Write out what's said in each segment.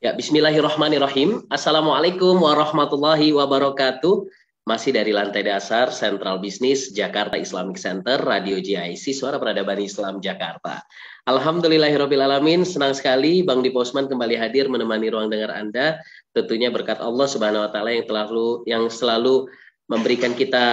Ya, bismillahirrahmanirrahim. Assalamualaikum warahmatullahi wabarakatuh. Masih dari lantai dasar Sentral Bisnis Jakarta Islamic Center, Radio GIC, Suara Peradaban Islam Jakarta. Alhamdulillahirrahmanirrahim. Senang sekali Bang Dipo Osman kembali hadir menemani ruang dengar Anda. Tentunya berkat Allah Subhanahu wa taala yang selalu memberikan kita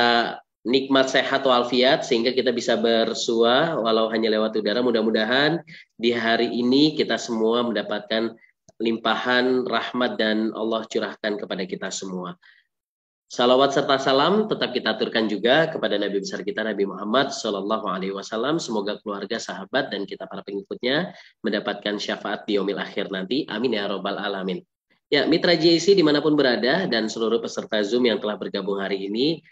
nikmat sehat walafiat sehingga kita bisa bersua walau hanya lewat udara. Mudah-mudahan di hari ini kita semua mendapatkan limpahan rahmat dan Allah curahkan kepada kita semua. Salawat serta salam tetap kita aturkan juga kepada Nabi besar kita Nabi Muhammad Shallallahu Alaihi Wasallam. Semoga keluarga, sahabat dan kita para pengikutnya mendapatkan syafaat di yaumil akhir nanti. Amin ya robbal alamin. Ya, mitra JIC dimanapun berada dan seluruh peserta Zoom yang telah bergabung hari ini,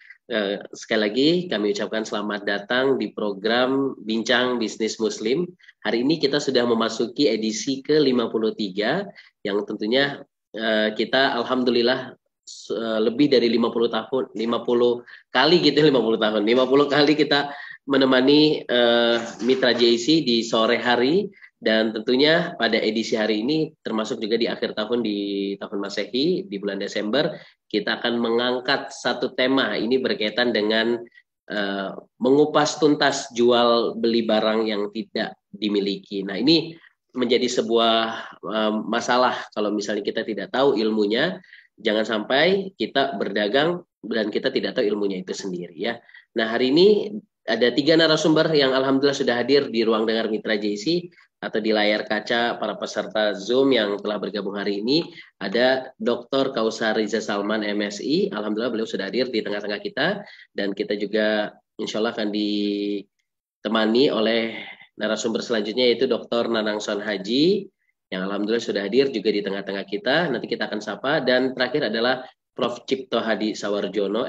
sekali lagi kami ucapkan selamat datang di program Bincang Bisnis Muslim. Hari ini kita sudah memasuki edisi ke-53 yang tentunya kita alhamdulillah lebih dari 50 tahun, 50 kali gitu 50 tahun, 50 kali kita menemani mitra JIC di sore hari. Dan tentunya pada edisi hari ini termasuk juga di akhir tahun di tahun Masehi di bulan Desember kita akan mengangkat satu tema ini berkaitan dengan mengupas tuntas jual beli barang yang tidak dimiliki. Nah, ini menjadi sebuah masalah kalau misalnya kita tidak tahu ilmunya, jangan sampai kita berdagang dan kita tidak tahu ilmunya itu sendiri ya. Nah, hari ini ada 3 narasumber yang alhamdulillah sudah hadir di ruang dengar Mitra JC atau di layar kaca para peserta Zoom yang telah bergabung hari ini. Ada Dr. Kausar Riza Salman MSI, alhamdulillah beliau sudah hadir di tengah-tengah kita, dan kita juga insya Allah akan ditemani oleh narasumber selanjutnya yaitu Dr. Nanang Son Haji yang alhamdulillah sudah hadir juga di tengah-tengah kita. Nanti kita akan sapa. Dan terakhir adalah Prof. Cipto Hadi Sawarjono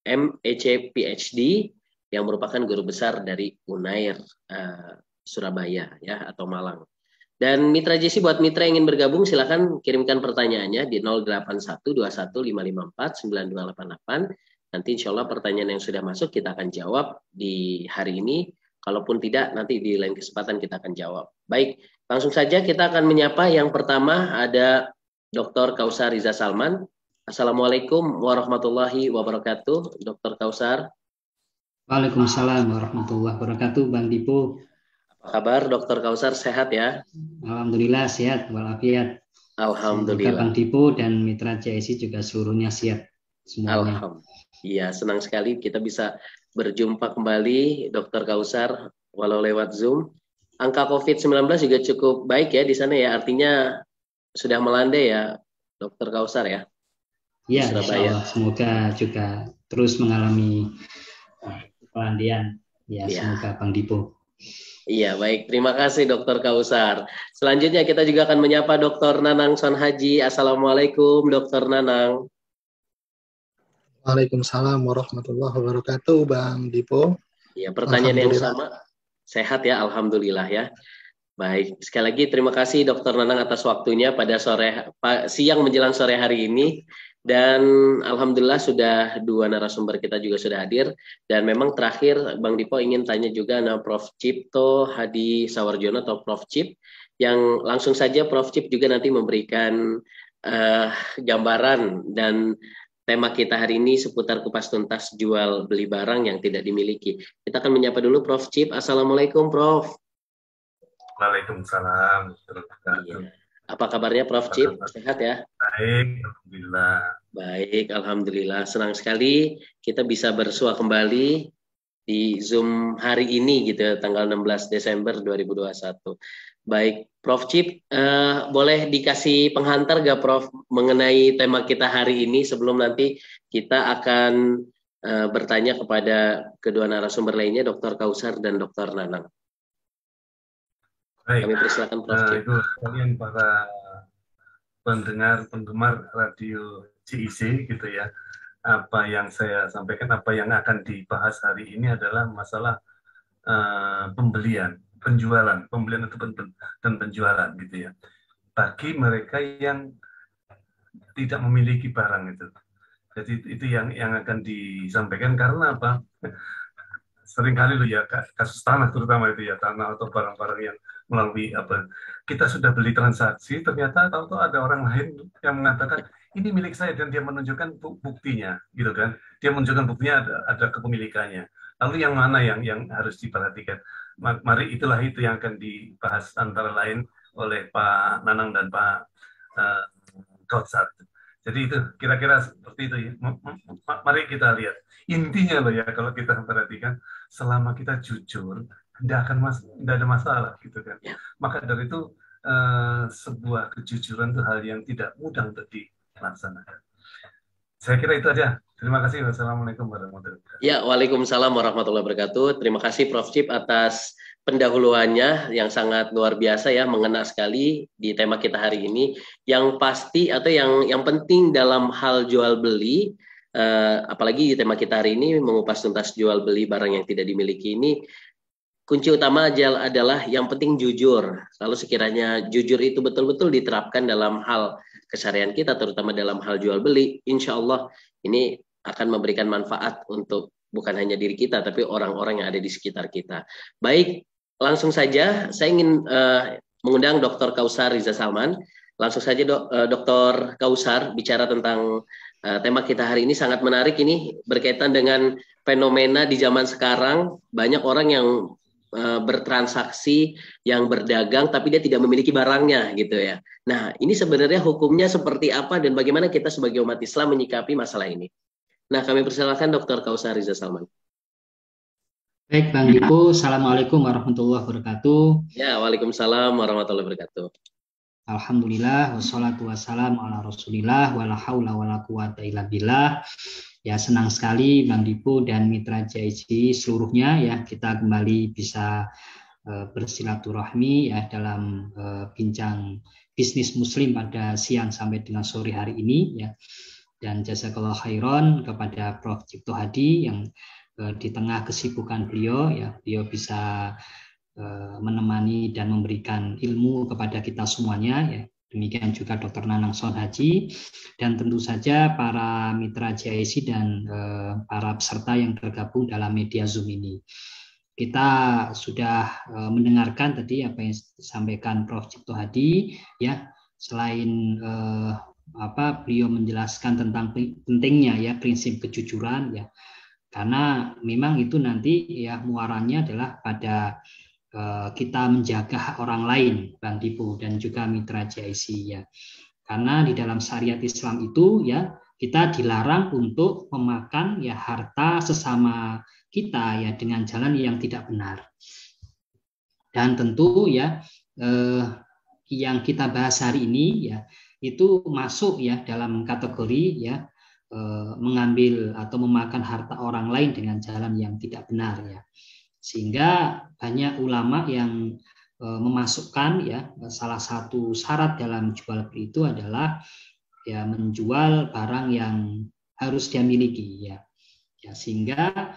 MEC PhD yang merupakan guru besar dari Unair Surabaya ya atau Malang. Dan Mitra JC buat Mitra yang ingin bergabung silakan kirimkan pertanyaannya di 081215549288. Nanti insya Allah pertanyaan yang sudah masuk kita akan jawab di hari ini. Kalaupun tidak nanti di lain kesempatan kita akan jawab. Baik, langsung saja kita akan menyapa yang pertama ada Dr. Kausar Riza Salman. Assalamualaikum warahmatullahi wabarakatuh, Dr. Kausar. Waalaikumsalam warahmatullahi wabarakatuh, Bang Dipo. Apa kabar, Dr. Kausar? Sehat ya? Alhamdulillah sehat walafiat. Alhamdulillah. Semoga Bang Dipo dan mitra JIC juga seluruhnya sehat semuanya. Alhamdulillah. Iya, senang sekali kita bisa berjumpa kembali, Dr. Kausar, walau lewat Zoom. Angka COVID-19 juga cukup baik ya di sana ya, artinya sudah melandai ya, Dr. Kausar ya? Iya, Surabaya. Semoga juga terus mengalami pelandaian. Ya, semoga Bang Dipo. Iya, baik. Terima kasih Dr. Kausar. Selanjutnya kita juga akan menyapa Dr. Nanang Son Haji. Assalamualaikum, Dr. Nanang. Waalaikumsalam warahmatullahi wabarakatuh, Bang Dipo. Ya, pertanyaan yang sama. Sehat ya, alhamdulillah ya. Baik, sekali lagi terima kasih Dr. Nanang atas waktunya pada siang menjelang sore hari ini. Dan alhamdulillah sudah 2 narasumber kita juga sudah hadir. Dan memang terakhir Bang Dipo ingin tanya juga Prof. Cipto Hadi Sawarjono atau Prof. Cip, yang langsung saja Prof. Cip juga nanti memberikan gambaran dan tema kita hari ini seputar kupas tuntas jual beli barang yang tidak dimiliki. Kita akan menyapa dulu Prof. Cip. Assalamualaikum, Prof. Waalaikumsalam. Iya. Apa kabarnya Prof. Cip? Sehat ya? Baik, alhamdulillah. Baik, alhamdulillah. Senang sekali kita bisa bersua kembali di Zoom hari ini gitu, tanggal 16 Desember 2021. Baik, Prof. Cip, boleh dikasih penghantar gak Prof mengenai tema kita hari ini sebelum nanti kita akan bertanya kepada kedua narasumber lainnya, Dr. Kausar dan Dr. Nanang. Baik. Kami persilakan Prof. Cip. Itu kalian para penggemar radio JIC gitu ya. Apa yang saya sampaikan, apa yang akan dibahas hari ini adalah masalah penjualan dan penjualan gitu ya. Bagi mereka yang tidak memiliki barang itu. Jadi itu yang akan disampaikan karena apa? Seringkali loh ya kasus tanah terutama itu ya, tanah atau barang-barang yang melalui apa, kita sudah beli transaksi, ternyata tahu-tahu ada orang lain yang mengatakan ini milik saya dan dia menunjukkan buktinya, gitu kan? Dia menunjukkan buktinya ada kepemilikannya. Lalu yang mana yang harus diperhatikan? Mari itulah itu yang akan dibahas antara lain oleh Pak Nanang dan Pak Kautsar. Jadi itu kira-kira seperti itu ya. Mari kita lihat. Intinya loh ya, kalau kita perhatikan, selama kita jujur, tidak ada masalah gitu kan. Maka dari itu sebuah kejujuran itu hal yang tidak mudah untuk dilaksanakan. Saya kira itu aja. Terima kasih. Wassalamualaikum warahmatullahi wabarakatuh. Ya, waalaikumsalam warahmatullahi wabarakatuh. Terima kasih Prof. Cip atas pendahuluannya yang sangat luar biasa ya, mengena sekali di tema kita hari ini. Yang pasti atau yang penting dalam hal jual beli, apalagi di tema kita hari ini mengupas tuntas jual beli barang yang tidak dimiliki ini, kunci utama adalah yang penting jujur. Lalu sekiranya jujur itu betul-betul diterapkan dalam hal keseharian kita, terutama dalam hal jual beli, insya Allah ini akan memberikan manfaat untuk bukan hanya diri kita, tapi orang-orang yang ada di sekitar kita. Baik, langsung saja saya ingin mengundang Dr. Kautsar Riza Salman. Langsung saja Dr. Kautsar bicara tentang tema kita hari ini sangat menarik, ini berkaitan dengan fenomena di zaman sekarang, banyak orang yang bertransaksi, yang berdagang, tapi dia tidak memiliki barangnya gitu ya. Nah, ini sebenarnya hukumnya seperti apa dan bagaimana kita sebagai umat Islam menyikapi masalah ini? Nah, kami persilakan Dr. Kautsar Riza Salman. Baik, Bang Dipo. Assalamualaikum warahmatullahi wabarakatuh. Ya, waalaikumsalam warahmatullahi wabarakatuh. Alhamdulillah, wassalatu wassalamu ala rasulillah, wala haula wala quwata illa billah. Ya, senang sekali Bang Dipo dan Mitra JIC seluruhnya ya, kita kembali bisa bersilaturahmi ya dalam bincang bisnis muslim pada siang sampai dengan sore hari ini ya. Dan jazakallah khairan kepada Prof. Cipto Hadi yang di tengah kesibukan beliau ya, beliau bisa menemani dan memberikan ilmu kepada kita semuanya ya. Demikian juga Dr. Nanang Son Haji dan tentu saja para mitra JIC dan para peserta yang tergabung dalam media Zoom ini. Kita sudah mendengarkan tadi apa yang disampaikan Prof. Cipto Hadi ya, selain beliau menjelaskan tentang pentingnya ya prinsip kejujuran ya, karena memang itu nanti ya muaranya adalah pada kita menjaga hak orang lain, Bang Dipo dan juga mitra JIC ya, karena di dalam syariat Islam itu ya kita dilarang untuk memakan ya harta sesama kita ya dengan jalan yang tidak benar. Dan tentu ya yang kita bahas hari ini ya itu masuk ya dalam kategori ya mengambil atau memakan harta orang lain dengan jalan yang tidak benar ya, sehingga banyak ulama yang memasukkan ya salah satu syarat dalam jual beli itu adalah ya menjual barang yang harus dia miliki ya, sehingga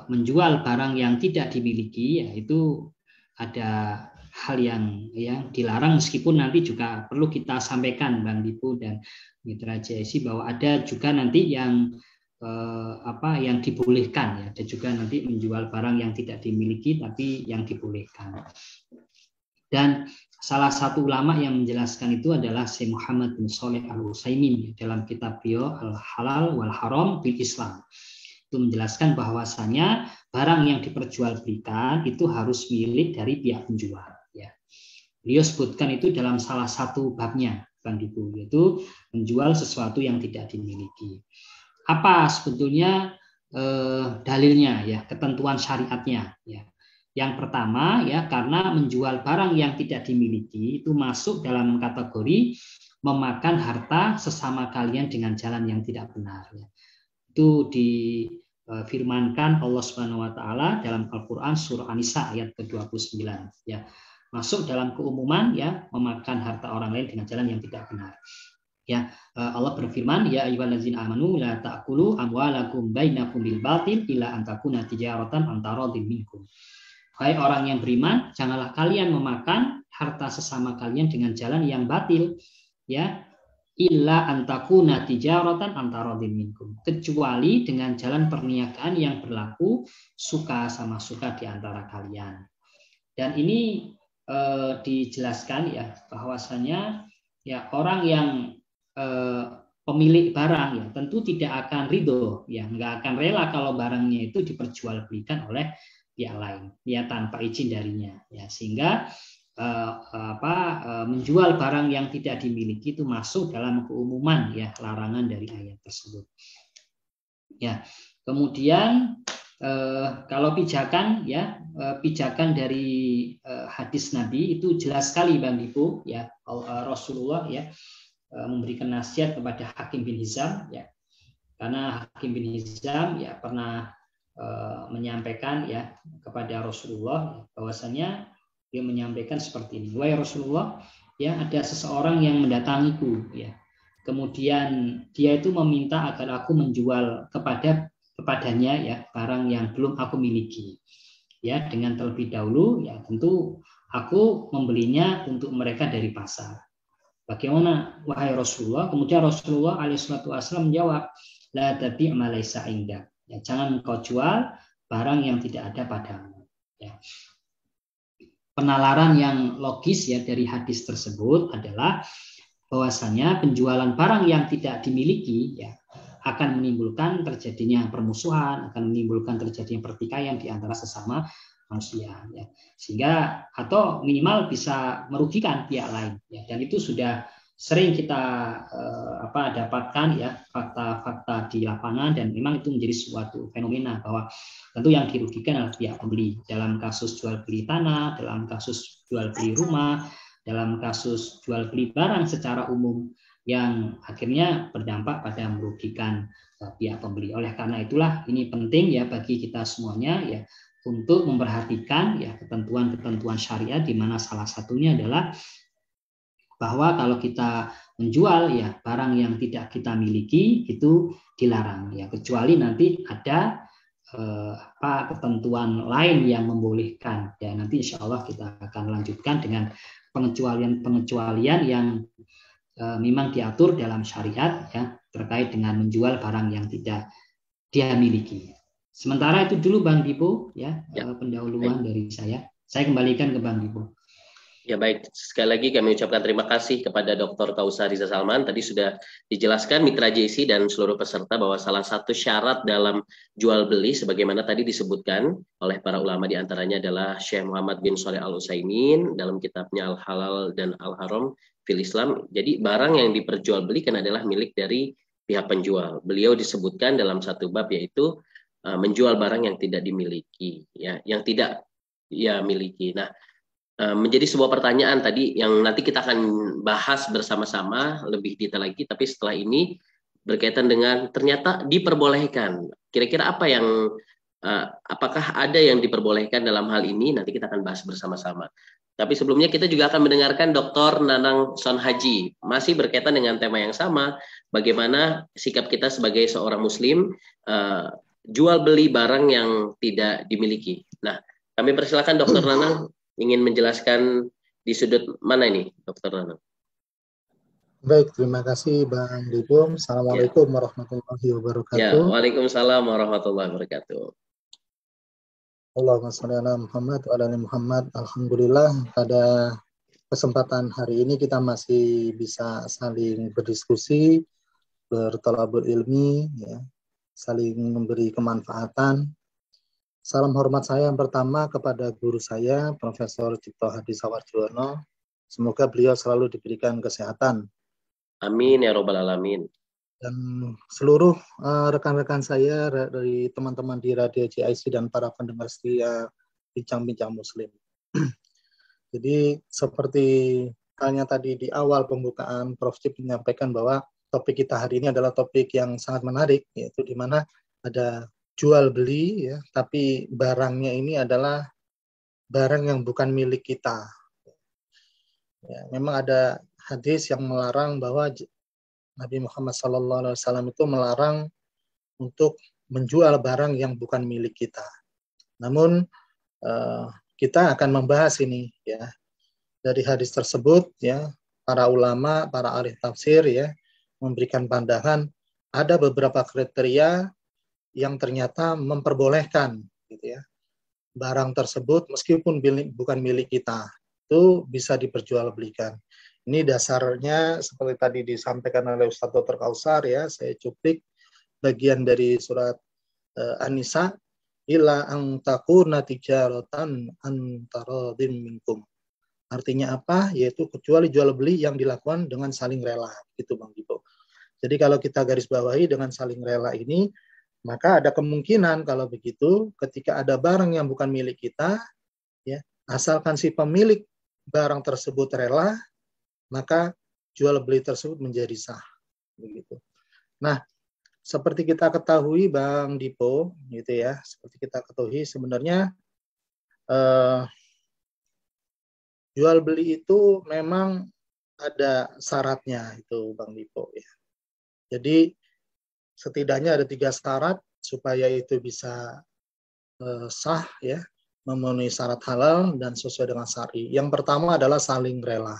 menjual barang yang tidak dimiliki ya itu ada hal yang dilarang, meskipun nanti juga perlu kita sampaikan Bang Dipo dan mitra JIC bahwa ada juga nanti yang yang dibolehkan ya, ada juga nanti menjual barang yang tidak dimiliki tapi yang dibolehkan. Dan salah satu ulama yang menjelaskan itu adalah Syekh Muhammad bin Shalih Al-Utsaimin dalam kitab beliau Al-Halal wal Haram bil Islam. Itu menjelaskan bahwasanya barang yang diperjualbelikan itu harus milik dari pihak penjual ya. Beliau sebutkan itu dalam salah satu babnya Bang Dipo, yaitu menjual sesuatu yang tidak dimiliki. Apa sebetulnya dalilnya ya, ketentuan syariatnya ya. Yang pertama ya, karena menjual barang yang tidak dimiliki itu masuk dalam kategori memakan harta sesama kalian dengan jalan yang tidak benar ya. Itu difirmankan Allah Subhanahu wa taala dalam Al-Qur'an surah An-Nisa ayat ke-29 ya. Masuk dalam keumuman ya, memakan harta orang lain dengan jalan yang tidak benar. Ya, Allah berfirman, ya ayyuhallazina amanu la ta'kulu amwalakum bainakum bil batil illa an takuna tijaratan an taradin minkum. Hai orang yang beriman, janganlah kalian memakan harta sesama kalian dengan jalan yang batil, ya, illa an takuna tijaratan an taradin minkum, kecuali dengan jalan perniagaan yang berlaku suka sama suka di antara kalian. Dan ini dijelaskan ya bahwasanya ya orang yang pemilik barang ya tentu tidak akan ridho ya, nggak akan rela kalau barangnya itu diperjualbelikan oleh pihak lain ya tanpa izin darinya ya, sehingga menjual barang yang tidak dimiliki itu masuk dalam keumuman ya larangan dari ayat tersebut ya. Kemudian kalau pijakan ya, pijakan dari hadis Nabi itu jelas sekali Bang Dipo ya, Rasulullah ya memberikan nasihat kepada Hakim bin Hizam ya, karena Hakim bin Hizam ya pernah menyampaikan ya kepada Rasulullah bahwasanya dia menyampaikan seperti ini, wahai Rasulullah ya, ada seseorang yang mendatangiku ya, kemudian dia itu meminta agar aku menjual kepadanya ya barang yang belum aku miliki ya, dengan terlebih dahulu ya tentu aku membelinya untuk mereka dari pasar. Bagaimana wahai Rasulullah? Kemudian Rasulullah alaihissalam menjawab, la tabi' ma laysa indak. Ya, jangan engkau jual barang yang tidak ada padamu. Ya. Penalaran yang logis ya dari hadis tersebut adalah bahwasanya penjualan barang yang tidak dimiliki ya akan menimbulkan terjadinya permusuhan, akan menimbulkan terjadinya pertikaian di antara sesama manusia ya, sehingga atau minimal bisa merugikan pihak lain ya, dan itu sudah sering kita dapatkan ya fakta-fakta di lapangan, dan memang itu menjadi suatu fenomena bahwa tentu yang dirugikan adalah pihak pembeli dalam kasus jual beli tanah, dalam kasus jual beli rumah, dalam kasus jual beli barang secara umum yang akhirnya berdampak pada merugikan pihak pembeli. Oleh karena itulah ini penting ya bagi kita semuanya ya untuk memperhatikan ya ketentuan-ketentuan syariat, di mana salah satunya adalah bahwa kalau kita menjual ya barang yang tidak kita miliki itu dilarang ya, kecuali nanti ada ketentuan lain yang membolehkan ya. Nanti insya Allah kita akan lanjutkan dengan pengecualian yang memang diatur dalam syariat ya terkait dengan menjual barang yang tidak dia miliki. Sementara itu dulu Bang Dipo ya, pendahuluan dari saya. Saya kembalikan ke Bang Dipo. Ya baik, sekali lagi kami ucapkan terima kasih kepada Dr. Kautsar Riza Salman. Tadi sudah dijelaskan Mitra JC dan seluruh peserta bahwa salah satu syarat dalam jual beli sebagaimana tadi disebutkan oleh para ulama diantaranya adalah Syekh Muhammad bin Shalih Al-Utsaimin dalam kitabnya Al-Halal dan Al-Haram fil Islam. Jadi barang yang diperjualbelikan adalah milik dari pihak penjual. Beliau disebutkan dalam satu bab yaitu menjual barang yang tidak dimiliki, ya, yang tidak ia miliki. Nah, menjadi sebuah pertanyaan tadi yang nanti kita akan bahas bersama-sama lebih detail lagi. Tapi setelah ini berkaitan dengan ternyata diperbolehkan. Kira-kira apa yang, apakah ada yang diperbolehkan dalam hal ini? Nanti kita akan bahas bersama-sama. Tapi sebelumnya kita juga akan mendengarkan Dr. Nanang Sonhaji, masih berkaitan dengan tema yang sama, bagaimana sikap kita sebagai seorang Muslim jual beli barang yang tidak dimiliki. Nah, kami persilakan Dr. Nanang ingin menjelaskan di sudut mana ini, Dr. Nanang? Baik, terima kasih Bang Dipo. Assalamualaikum warahmatullahi wabarakatuh. Ya, waalaikumsalam warahmatullahi wabarakatuh. Allahumma shalli ala Muhammad wa ala ali Muhammad. Alhamdulillah pada kesempatan hari ini kita masih bisa saling berdiskusi, bertolabul ilmi, ya, saling memberi kemanfaatan. Salam hormat saya yang pertama kepada guru saya, Profesor Cipto Hadi Sawarjono. Semoga beliau selalu diberikan kesehatan. Amin ya robbal alamin. Dan seluruh rekan-rekan saya dari teman-teman di Radio GIC dan para pendengar setia Bincang-Bincang Muslim. Jadi seperti halnya tadi di awal pembukaan, Prof. Cip menyampaikan bahwa topik kita hari ini adalah topik yang sangat menarik, yaitu di mana ada jual beli, ya, tapi barangnya ini adalah barang yang bukan milik kita. Ya, memang ada hadis yang melarang bahwa Nabi Muhammad SAW itu melarang untuk menjual barang yang bukan milik kita. Namun kita akan membahas ini, ya, dari hadis tersebut, ya, para ulama, para ahli tafsir, ya, memberikan pandangan ada beberapa kriteria yang ternyata memperbolehkan, gitu ya, barang tersebut meskipun bukan milik kita. itu bisa diperjualbelikan. Ini dasarnya seperti tadi disampaikan oleh Ustadz Dr. Kausar ya, saya cuplik bagian dari surat An-Nisa, illa ang takuna tijaratan antaradim minkum. Artinya apa? Yaitu kecuali jual beli yang dilakukan dengan saling rela, gitu Bang Dipo. Jadi kalau kita garis bawahi dengan saling rela ini, maka ada kemungkinan kalau begitu ketika ada barang yang bukan milik kita, ya, asalkan si pemilik barang tersebut rela, maka jual beli tersebut menjadi sah, begitu. Nah, seperti kita ketahui Bang Dipo, gitu ya, seperti kita ketahui sebenarnya jual beli itu memang ada syaratnya itu Bang Dipo ya. Jadi setidaknya ada 3 syarat supaya itu bisa sah ya, memenuhi syarat halal dan sesuai dengan syar'i. Yang pertama adalah saling rela.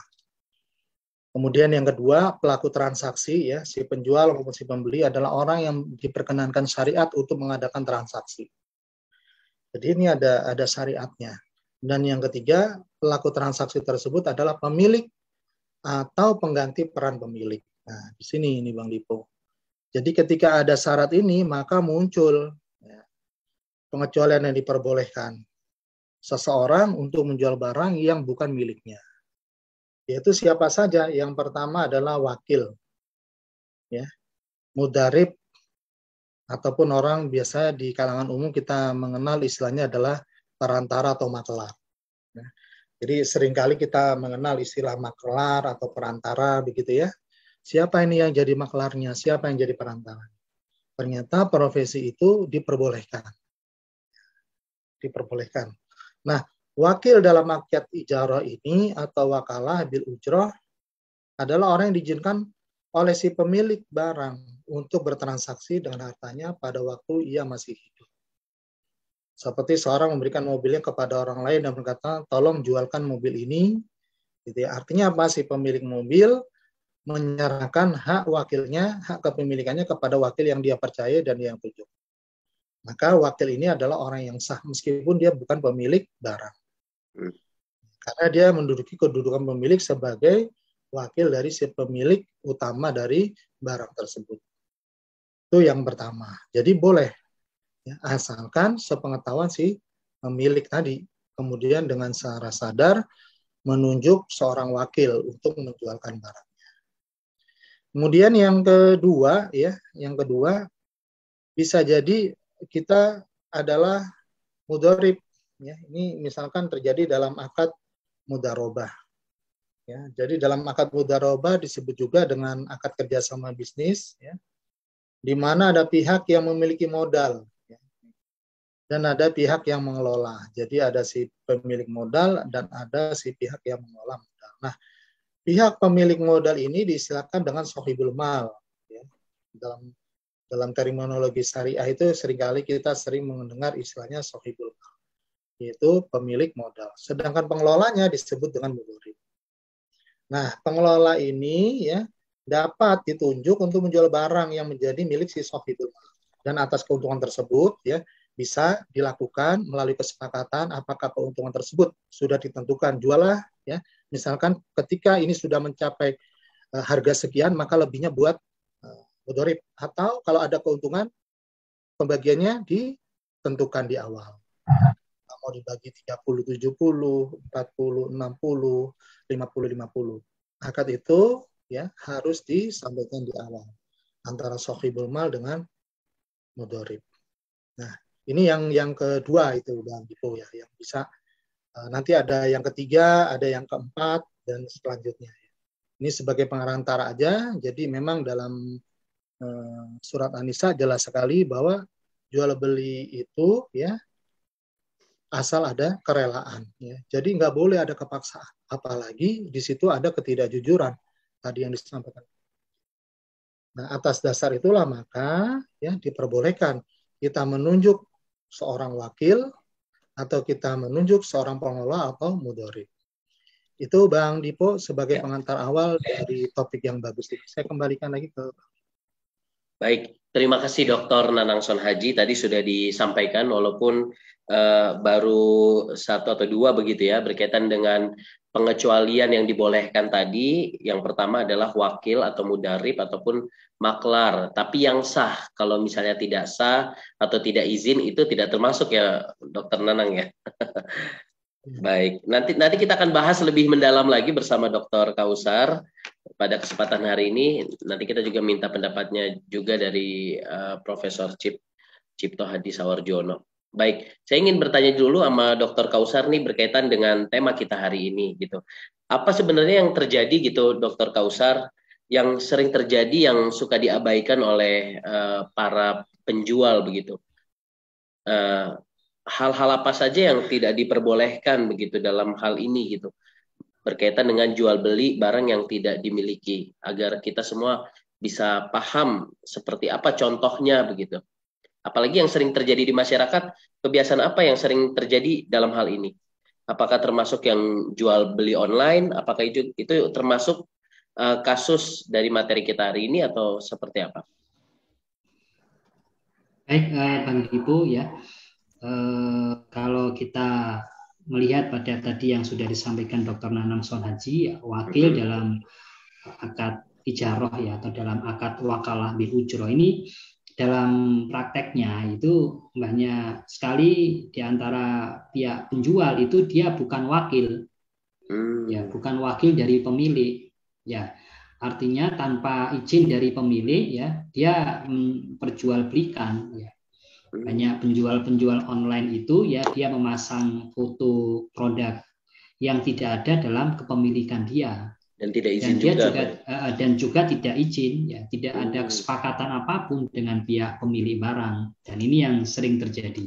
Kemudian yang kedua, pelaku transaksi ya, si penjual maupun si pembeli adalah orang yang diperkenankan syariat untuk mengadakan transaksi. Jadi ini ada syariatnya. Dan yang ketiga, pelaku transaksi tersebut adalah pemilik atau pengganti peran pemilik. Nah, di sini ini Bang Dipo. Jadi ketika ada syarat ini, maka muncul ya, pengecualian yang diperbolehkan seseorang untuk menjual barang yang bukan miliknya. Yaitu siapa saja? Yang pertama adalah wakil, ya, mudarib, ataupun orang biasa di kalangan umum kita mengenal istilahnya adalah perantara atau maklar. Ya. Jadi seringkali kita mengenal istilah maklar atau perantara begitu ya. Siapa ini yang jadi maklarnya? Siapa yang jadi perantara? Ternyata profesi itu diperbolehkan. Diperbolehkan. Nah, wakil dalam akad ijarah ini atau wakalah bil ujrah adalah orang yang diizinkan oleh si pemilik barang untuk bertransaksi dengan hartanya pada waktu ia masih hidup. Seperti seorang memberikan mobilnya kepada orang lain dan berkata, tolong jualkan mobil ini. Gitu ya. Artinya apa? Si pemilik mobil menyerahkan hak wakilnya, hak kepemilikannya kepada wakil yang dia percaya dan yang tunjuk. Maka wakil ini adalah orang yang sah meskipun dia bukan pemilik barang. Karena dia menduduki kedudukan pemilik sebagai wakil dari si pemilik utama dari barang tersebut. Itu yang pertama. Jadi boleh, ya, asalkan sepengetahuan si pemilik tadi. Kemudian dengan secara sadar menunjuk seorang wakil untuk menjualkan barang. Kemudian yang kedua, ya, yang kedua bisa jadi kita adalah mudharib. Ya, ini misalkan terjadi dalam akad mudharobah. Ya, jadi dalam akad mudharobah disebut juga dengan akad kerjasama bisnis, ya, di mana ada pihak yang memiliki modal, ya, dan ada pihak yang mengelola. Jadi ada si pemilik modal dan ada si pihak yang mengelola modal. Nah, pihak pemilik modal ini diistilahkan dengan sohibul mal. Ya. Dalam terminologi syariah itu seringkali kita sering mendengar istilahnya sohibul mal, yaitu pemilik modal. Sedangkan pengelolanya disebut dengan mudharib. Nah, pengelola ini ya dapat ditunjuk untuk menjual barang yang menjadi milik si sohibul mal. Dan atas keuntungan tersebut ya bisa dilakukan melalui kesepakatan apakah keuntungan tersebut sudah ditentukan jualah ya. Misalkan ketika ini sudah mencapai harga sekian, maka lebihnya buat mudharib. Atau kalau ada keuntungan, pembagiannya ditentukan di awal. Mau dibagi 30-70, 40-60, 50-50. Akad itu ya harus disampaikan di awal antara sohibul mal dengan mudharib. Nah, ini yang kedua itu Bang Dipo ya, yang bisa. Nanti ada yang ketiga, ada yang keempat, dan selanjutnya. Ini sebagai pengarantara aja, jadi memang dalam surat An-Nisa jelas sekali bahwa jual beli itu ya asal ada kerelaan. Ya. Jadi nggak boleh ada kepaksaan, apalagi di situ ada ketidakjujuran tadi yang disampaikan. Nah, atas dasar itulah maka ya diperbolehkan kita menunjuk seorang wakil atau kita menunjuk seorang pengelola atau mudharib. Itu Bang Dipo sebagai pengantar awal dari topik yang bagus ini. Saya kembalikan lagi ke Baik, terima kasih Dr. Nanangson Haji. Tadi sudah disampaikan walaupun baru 1 atau 2 begitu ya berkaitan dengan pengecualian yang dibolehkan tadi, yang pertama adalah wakil atau mudarib ataupun maklar. Tapi yang sah, kalau misalnya tidak sah atau tidak izin itu tidak termasuk ya, Dokter Nanang ya. Baik, nanti kita akan bahas lebih mendalam lagi bersama Dr. Kausar pada kesempatan hari ini. Nanti kita juga minta pendapatnya juga dari Profesor Cipto Hadi Sawarjono. Baik, saya ingin bertanya dulu sama Dr. Kausar nih berkaitan dengan tema kita hari ini gitu. Apa sebenarnya yang terjadi gitu, Dr. Kausar, yang sering terjadi yang suka diabaikan oleh para penjual begitu? Hal-hal apa saja yang tidak diperbolehkan begitu dalam hal ini gitu, berkaitan dengan jual beli barang yang tidak dimiliki, agar kita semua bisa paham seperti apa contohnya begitu. Apalagi yang sering terjadi di masyarakat, kebiasaan apa yang sering terjadi dalam hal ini? Apakah termasuk yang jual beli online? Apakah itu termasuk kasus dari materi kita hari ini atau seperti apa? Baik, Bang Ibu ya. Kalau kita melihat pada tadi yang sudah disampaikan Dr. Nanang Sonhaji, wakil dalam akad ijarah ya, atau dalam akad wakalah bil ujroh ini, dalam prakteknya itu banyak sekali di antara pihak penjual itu dia bukan wakil, ya, bukan wakil dari pemilik, ya. Artinya tanpa izin dari pemilik ya, dia memperjualbelikan ya. Banyak penjual-penjual online itu ya, dia memasang foto produk yang tidak ada dalam kepemilikan dia, dan tidak izin dan juga tidak izin ya, tidak ada kesepakatan apapun dengan pihak pemilik barang, dan ini yang sering terjadi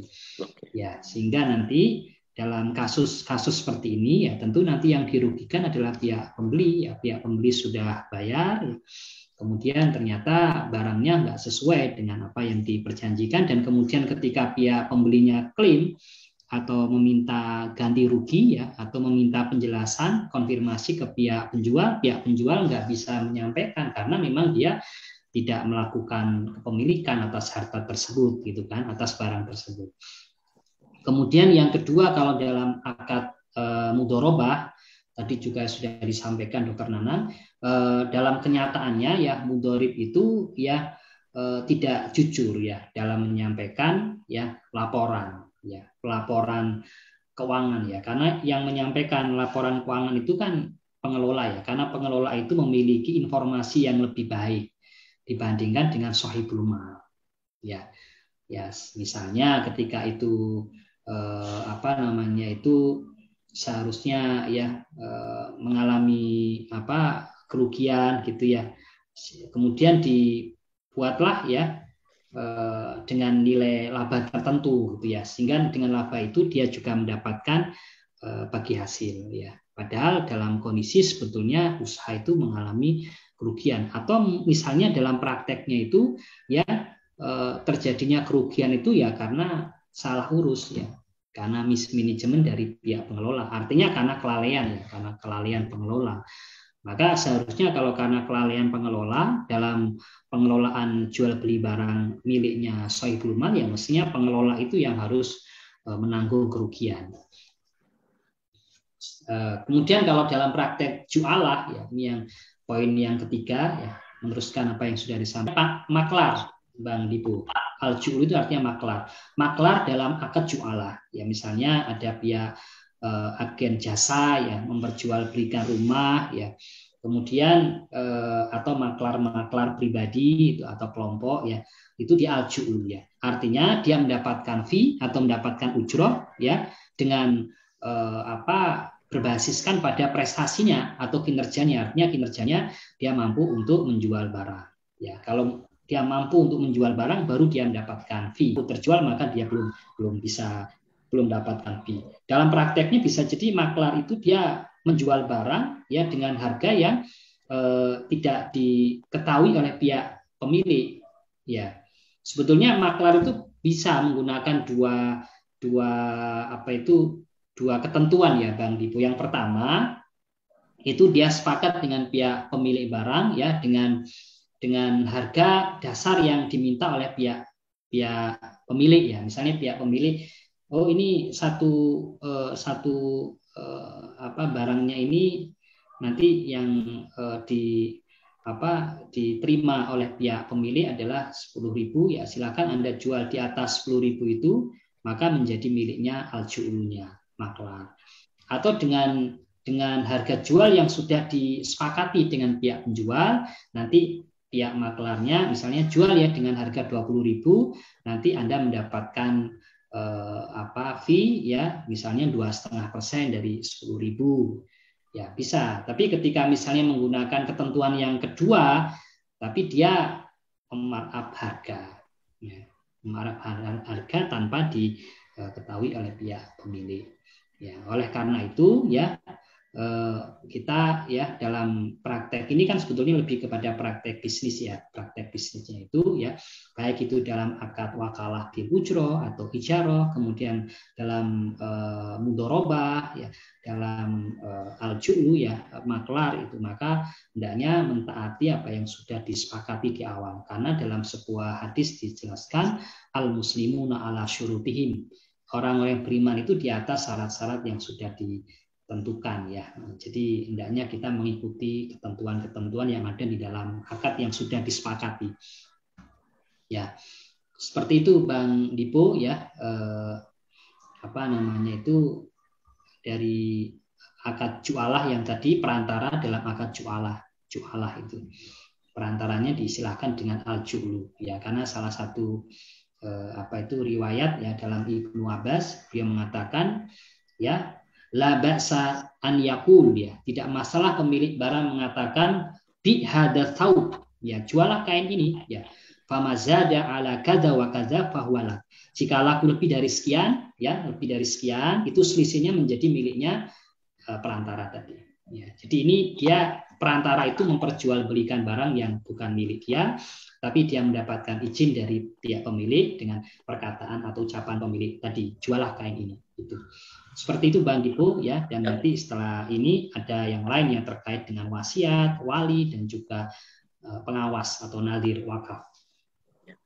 ya, sehingga nanti dalam kasus-kasus seperti ini ya, tentu nanti yang dirugikan adalah pihak pembeli ya. Pihak pembeli sudah bayar, kemudian ternyata barangnya nggak sesuai dengan apa yang diperjanjikan, dan kemudian ketika pihak pembelinya klaim atau meminta ganti rugi ya, atau meminta penjelasan konfirmasi ke pihak penjual nggak bisa menyampaikan karena memang dia tidak melakukan kepemilikan atas harta tersebut gitu kan, atas barang tersebut. Kemudian yang kedua, kalau dalam akad mudorobah tadi juga sudah disampaikan Dr. Nanang, dalam kenyataannya ya mudorib itu ya tidak jujur ya dalam menyampaikan ya laporan keuangan ya, karena yang menyampaikan laporan keuangan itu kan pengelola ya, karena pengelola itu memiliki informasi yang lebih baik dibandingkan dengan sahibul mal ya. Misalnya ketika itu seharusnya ya mengalami kerugian gitu ya, kemudian dibuatlah ya dengan nilai laba tertentu gitu ya, sehingga dengan laba itu dia juga mendapatkan bagi hasil ya, padahal dalam kondisi sebetulnya usaha itu mengalami kerugian, atau misalnya dalam prakteknya itu ya terjadinya kerugian itu ya karena salah urus ya, karena mismanagement dari pihak pengelola, artinya karena kelalaian pengelola. Maka seharusnya kalau karena kelalaian pengelola dalam pengelolaan jual beli barang miliknya sahibul mal ya, mestinya pengelola itu yang harus menanggung kerugian. Kemudian kalau dalam praktek jualah ya, ini yang poin yang ketiga ya, meneruskan apa yang sudah disampaikan, maklar Bang Dibu. Al-ju'ul itu artinya maklar. Maklar dalam akad jualah. Ya misalnya ada pihak agen jasa ya memperjualbelikan rumah ya. Kemudian atau maklar pribadi itu atau kelompok ya, itu di al-ju'ul ya. Artinya dia mendapatkan fee atau mendapatkan ujroh ya dengan berbasiskan pada prestasinya atau kinerjanya. Artinya kinerjanya dia mampu untuk menjual barang. Ya, kalau dia mampu untuk menjual barang baru dia mendapatkan fee. Untuk terjual maka dia belum dapatkan fee. Dalam prakteknya bisa jadi maklar itu dia menjual barang ya dengan harga yang tidak diketahui oleh pihak pemilik. Ya, sebetulnya maklar itu bisa menggunakan dua ketentuan ya Bang Dipo. Yang pertama itu dia sepakat dengan pihak pemilik barang ya dengan harga dasar yang diminta oleh pihak pemilik ya. Misalnya pihak pemilik, oh ini satu barangnya ini nanti yang diterima oleh pihak pemilik adalah 10.000, ya silakan Anda jual di atas 10.000 itu, maka menjadi miliknya al-ju'lunya, maklar. Atau dengan harga jual yang sudah disepakati dengan pihak penjual, nanti pihak maklarnya misalnya jual ya dengan harga 20.000, nanti Anda mendapatkan fee ya misalnya 2,5% dari 10.000. Ya bisa, tapi ketika misalnya menggunakan ketentuan yang kedua, tapi dia memarkup harga, ya, memarkup harga tanpa diketahui oleh pihak pemilik. Ya, oleh karena itu ya kita ya dalam praktek ini kan sebetulnya lebih kepada praktek bisnis ya, praktek bisnisnya itu ya baik itu dalam akad wakalah bil ujroh atau ijaroh, kemudian dalam mudorobah ya, dalam al-ju'lu ya maklar itu, maka hendaknya mentaati apa yang sudah disepakati di awal, karena dalam sebuah hadis dijelaskan al-muslimuna ala syurutihim, orang-orang yang beriman itu di atas syarat-syarat yang sudah ditentukan ya. Jadi hendaknya kita mengikuti ketentuan-ketentuan yang ada di dalam akad yang sudah disepakati. Ya, seperti itu Bang Dipo ya. Itu dari akad jualah yang tadi, perantara dalam akad jualah itu perantaranya diistilahkan dengan al-ju'lu ya, karena salah satu riwayat ya dalam Ibnu Abbas, beliau mengatakan ya la ba'sa an yaqul, ya tidak masalah pemilik barang mengatakan bi hadza thawb, ya jualah kain ini ya, famazada ala kadza wa kadza fahuwa, jika laku lebih dari sekian ya, lebih dari sekian itu selisihnya menjadi miliknya perantara tadi ya. Jadi ini dia perantara itu memperjualbelikan barang yang bukan milik dia, tapi dia mendapatkan izin dari pihak pemilik dengan perkataan atau ucapan pemilik tadi, jualah kain ini. Itu. Seperti itu Bang Dipo ya, dan nanti setelah ini ada yang lain yang terkait dengan wasiat, wali, dan juga pengawas atau nadir wakaf.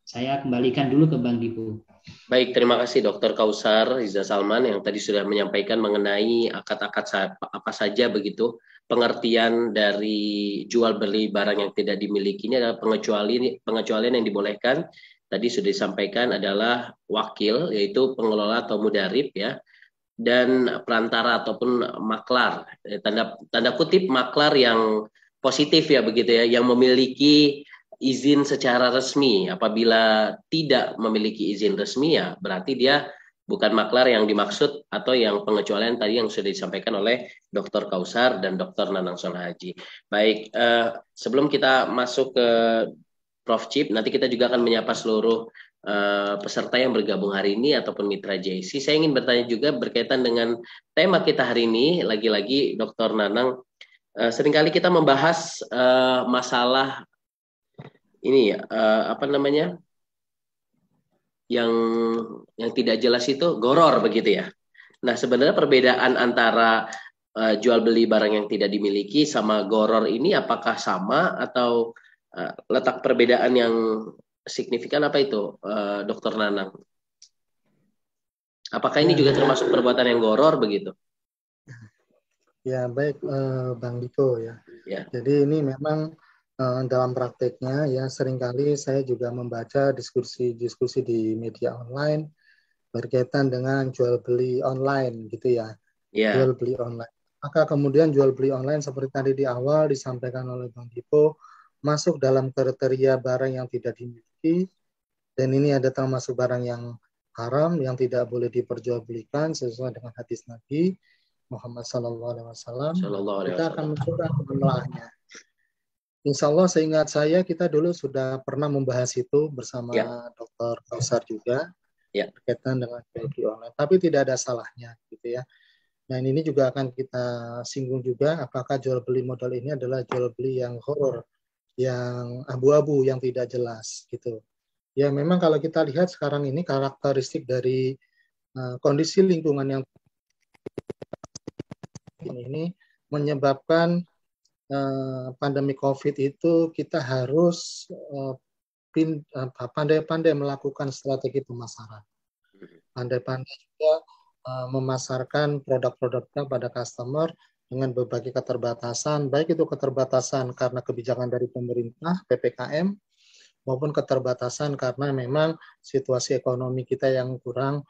Saya kembalikan dulu ke Bang Dipo. Baik, terima kasih Dr. Kausar Riza Salman yang tadi sudah menyampaikan mengenai akad-akad apa saja begitu. Pengertian dari jual beli barang yang tidak dimiliki ini adalah pengecualian yang dibolehkan. Tadi sudah disampaikan adalah wakil, yaitu pengelola atau mudarib ya, dan perantara ataupun maklar. Tanda kutip maklar yang positif ya begitu ya, yang memiliki izin secara resmi. Apabila tidak memiliki izin resmi ya berarti dia bukan maklar yang dimaksud atau yang pengecualian tadi yang sudah disampaikan oleh Dr. Kausar dan Dr. Nanang Solhaji. Baik, sebelum kita masuk ke Prof. Chip, nanti kita juga akan menyapa seluruh peserta yang bergabung hari ini ataupun mitra JIC. Saya ingin bertanya juga berkaitan dengan tema kita hari ini, lagi-lagi Dr. Nanang, seringkali kita membahas masalah ini ya, yang tidak jelas itu goror begitu ya. Nah, sebenarnya perbedaan antara jual beli barang yang tidak dimiliki sama goror ini apakah sama atau letak perbedaan yang signifikan apa itu, Dr. Nanang? Apakah ini juga termasuk perbuatan yang goror begitu? Ya, baik Bang Diko ya. Jadi ini memang dalam prakteknya ya seringkali saya juga membaca diskusi di media online berkaitan dengan jual beli online gitu ya. Jual beli online. Maka kemudian jual beli online seperti tadi di awal disampaikan oleh Bang Dipo masuk dalam kriteria barang yang tidak dimiliki, dan ini ada termasuk barang yang haram yang tidak boleh diperjualbelikan sesuai dengan hadis Nabi Muhammad SAW. Kita akan mencoba menelahnya. Insya Allah seingat saya kita dulu sudah pernah membahas itu bersama Dr. Kausar juga berkaitan dengan jual beli online, tapi tidak ada salahnya gitu ya. Nah ini juga akan kita singgung juga apakah jual beli modal ini adalah jual beli yang horor, yang abu-abu, yang tidak jelas gitu. Ya memang kalau kita lihat sekarang ini karakteristik dari kondisi lingkungan yang ini menyebabkan pandemi COVID itu kita harus pandai-pandai melakukan strategi pemasaran. Pandai-pandai juga memasarkan produk-produknya pada customer dengan berbagai keterbatasan, baik itu keterbatasan karena kebijakan dari pemerintah, PPKM, maupun keterbatasan karena memang situasi ekonomi kita yang kurang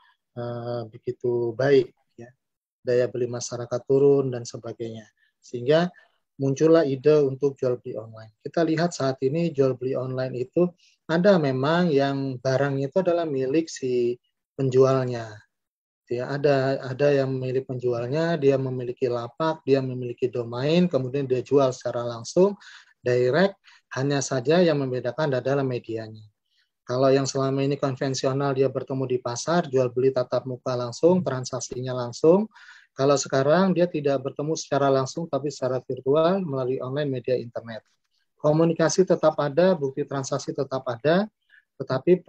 begitu baik, ya. Daya beli masyarakat turun dan sebagainya. Sehingga muncullah ide untuk jual beli online. Kita lihat saat ini jual beli online itu ada memang yang barang itu adalah milik si penjualnya. Ya, ada yang memiliki penjualnya, dia memiliki lapak, dia memiliki domain, kemudian dia jual secara langsung, direct, hanya saja yang membedakan adalah medianya. Kalau yang selama ini konvensional dia bertemu di pasar, jual beli tatap muka langsung, transaksinya langsung. Kalau sekarang dia tidak bertemu secara langsung, tapi secara virtual melalui online media internet. Komunikasi tetap ada, bukti transaksi tetap ada, tetapi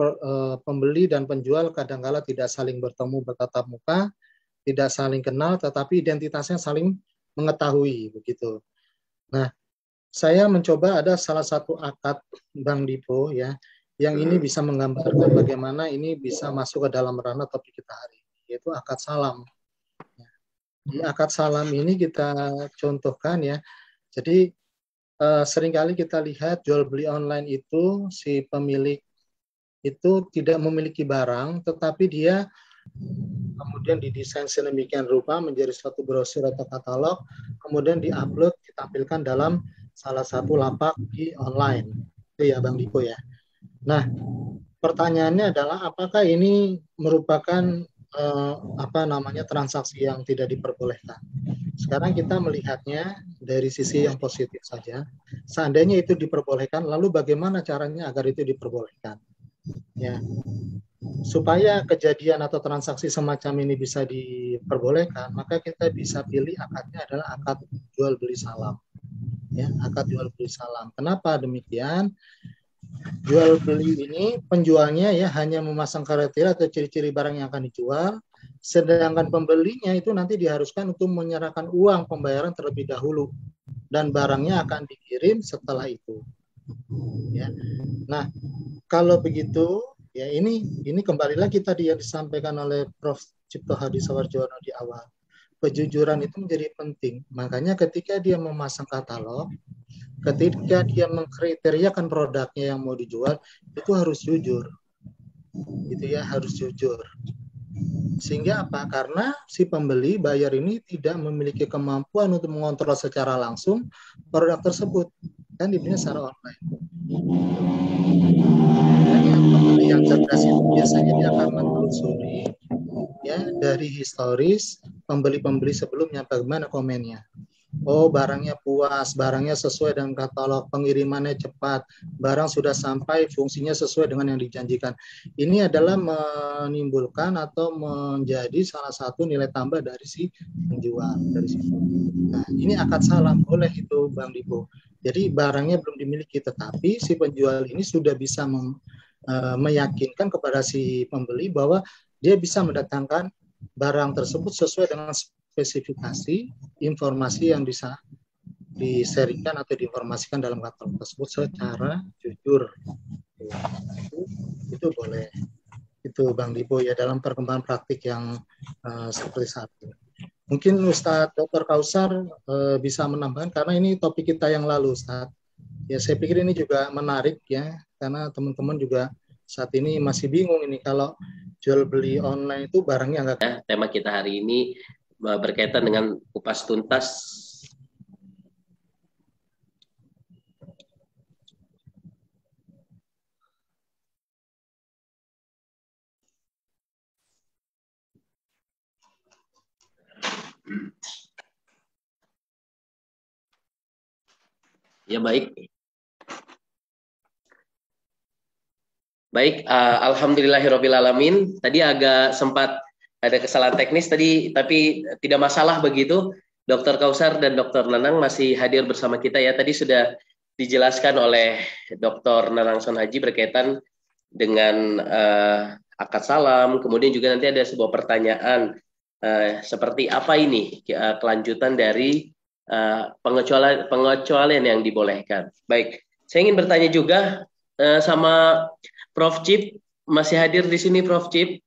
pembeli dan penjual kadang-kala tidak saling bertemu bertatap muka, tidak saling kenal, tetapi identitasnya saling mengetahui begitu. Nah, saya mencoba ada salah satu akad Bank Dipo ya, yang ini bisa menggambarkan bagaimana ini bisa masuk ke dalam ranah topik kita hari ini, yaitu akad salam. Di akad salam ini kita contohkan ya. Jadi seringkali kita lihat jual beli online itu si pemilik itu tidak memiliki barang, tetapi dia kemudian didesain sedemikian rupa menjadi suatu brosur atau katalog, kemudian diupload, ditampilkan dalam salah satu lapak di online. Itu ya Bang Diko ya. Nah, pertanyaannya adalah apakah ini merupakan transaksi yang tidak diperbolehkan. Sekarang kita melihatnya dari sisi yang positif saja. Seandainya itu diperbolehkan, lalu bagaimana caranya agar itu diperbolehkan? Ya, supaya kejadian atau transaksi semacam ini bisa diperbolehkan, maka kita bisa pilih akadnya adalah akad jual beli salam. Ya, akad jual beli salam. Kenapa demikian? Jual beli ini penjualnya ya hanya memasang kriteria atau ciri-ciri barang yang akan dijual, sedangkan pembelinya itu nanti diharuskan untuk menyerahkan uang pembayaran terlebih dahulu dan barangnya akan dikirim setelah itu. Ya. Nah, kalau begitu, ya ini kembali lagi tadi yang disampaikan oleh Prof. Cipto Hadi Sawarjono di awal. Kejujuran itu menjadi penting. Makanya ketika dia memasang katalog, ketika dia mengkriteriakan produknya yang mau dijual, itu harus jujur. Itu ya, harus jujur. Sehingga apa? Karena si pembeli, bayar ini tidak memiliki kemampuan untuk mengontrol secara langsung produk tersebut. Kan dibelinya secara online. Pembeli yang cerdas itu biasanya dia akan menelusuri ya dari historis pembeli-pembeli sebelumnya bagaimana komennya. Oh, barangnya puas, barangnya sesuai dengan katalog, pengirimannya cepat, barang sudah sampai, fungsinya sesuai dengan yang dijanjikan. Ini adalah menimbulkan atau menjadi salah satu nilai tambah dari si penjual dari situ. Nah, ini akad salam boleh itu Bang Dipo. Jadi barangnya belum dimiliki, tetapi si penjual ini sudah bisa meyakinkan kepada si pembeli bahwa dia bisa mendatangkan barang tersebut sesuai dengan spesifikasi informasi yang bisa disaringkan atau diinformasikan dalam katalog tersebut secara jujur. Itu boleh. Itu Bang Dipo ya dalam perkembangan praktik yang seperti saat ini. Mungkin Ustadz Dr. Kausar bisa menambahkan karena ini topik kita yang lalu Ustadz. Ya saya pikir ini juga menarik ya karena teman-teman juga saat ini masih bingung ini kalau jual beli online itu barangnya enggak. Tema kita hari ini berkaitan dengan kupas tuntas ya baik alhamdulillahirobbilalamin. Tadi agak sempat ada kesalahan teknis tadi, tapi tidak masalah begitu. Dr. Kausar dan Dr. Nanang masih hadir bersama kita ya. Tadi sudah dijelaskan oleh Dr. Nanang Son Haji berkaitan dengan akad salam. Kemudian juga nanti ada sebuah pertanyaan seperti apa ini kelanjutan dari pengecualian yang dibolehkan. Baik, saya ingin bertanya juga sama Prof. Cip, masih hadir di sini Prof. Cip?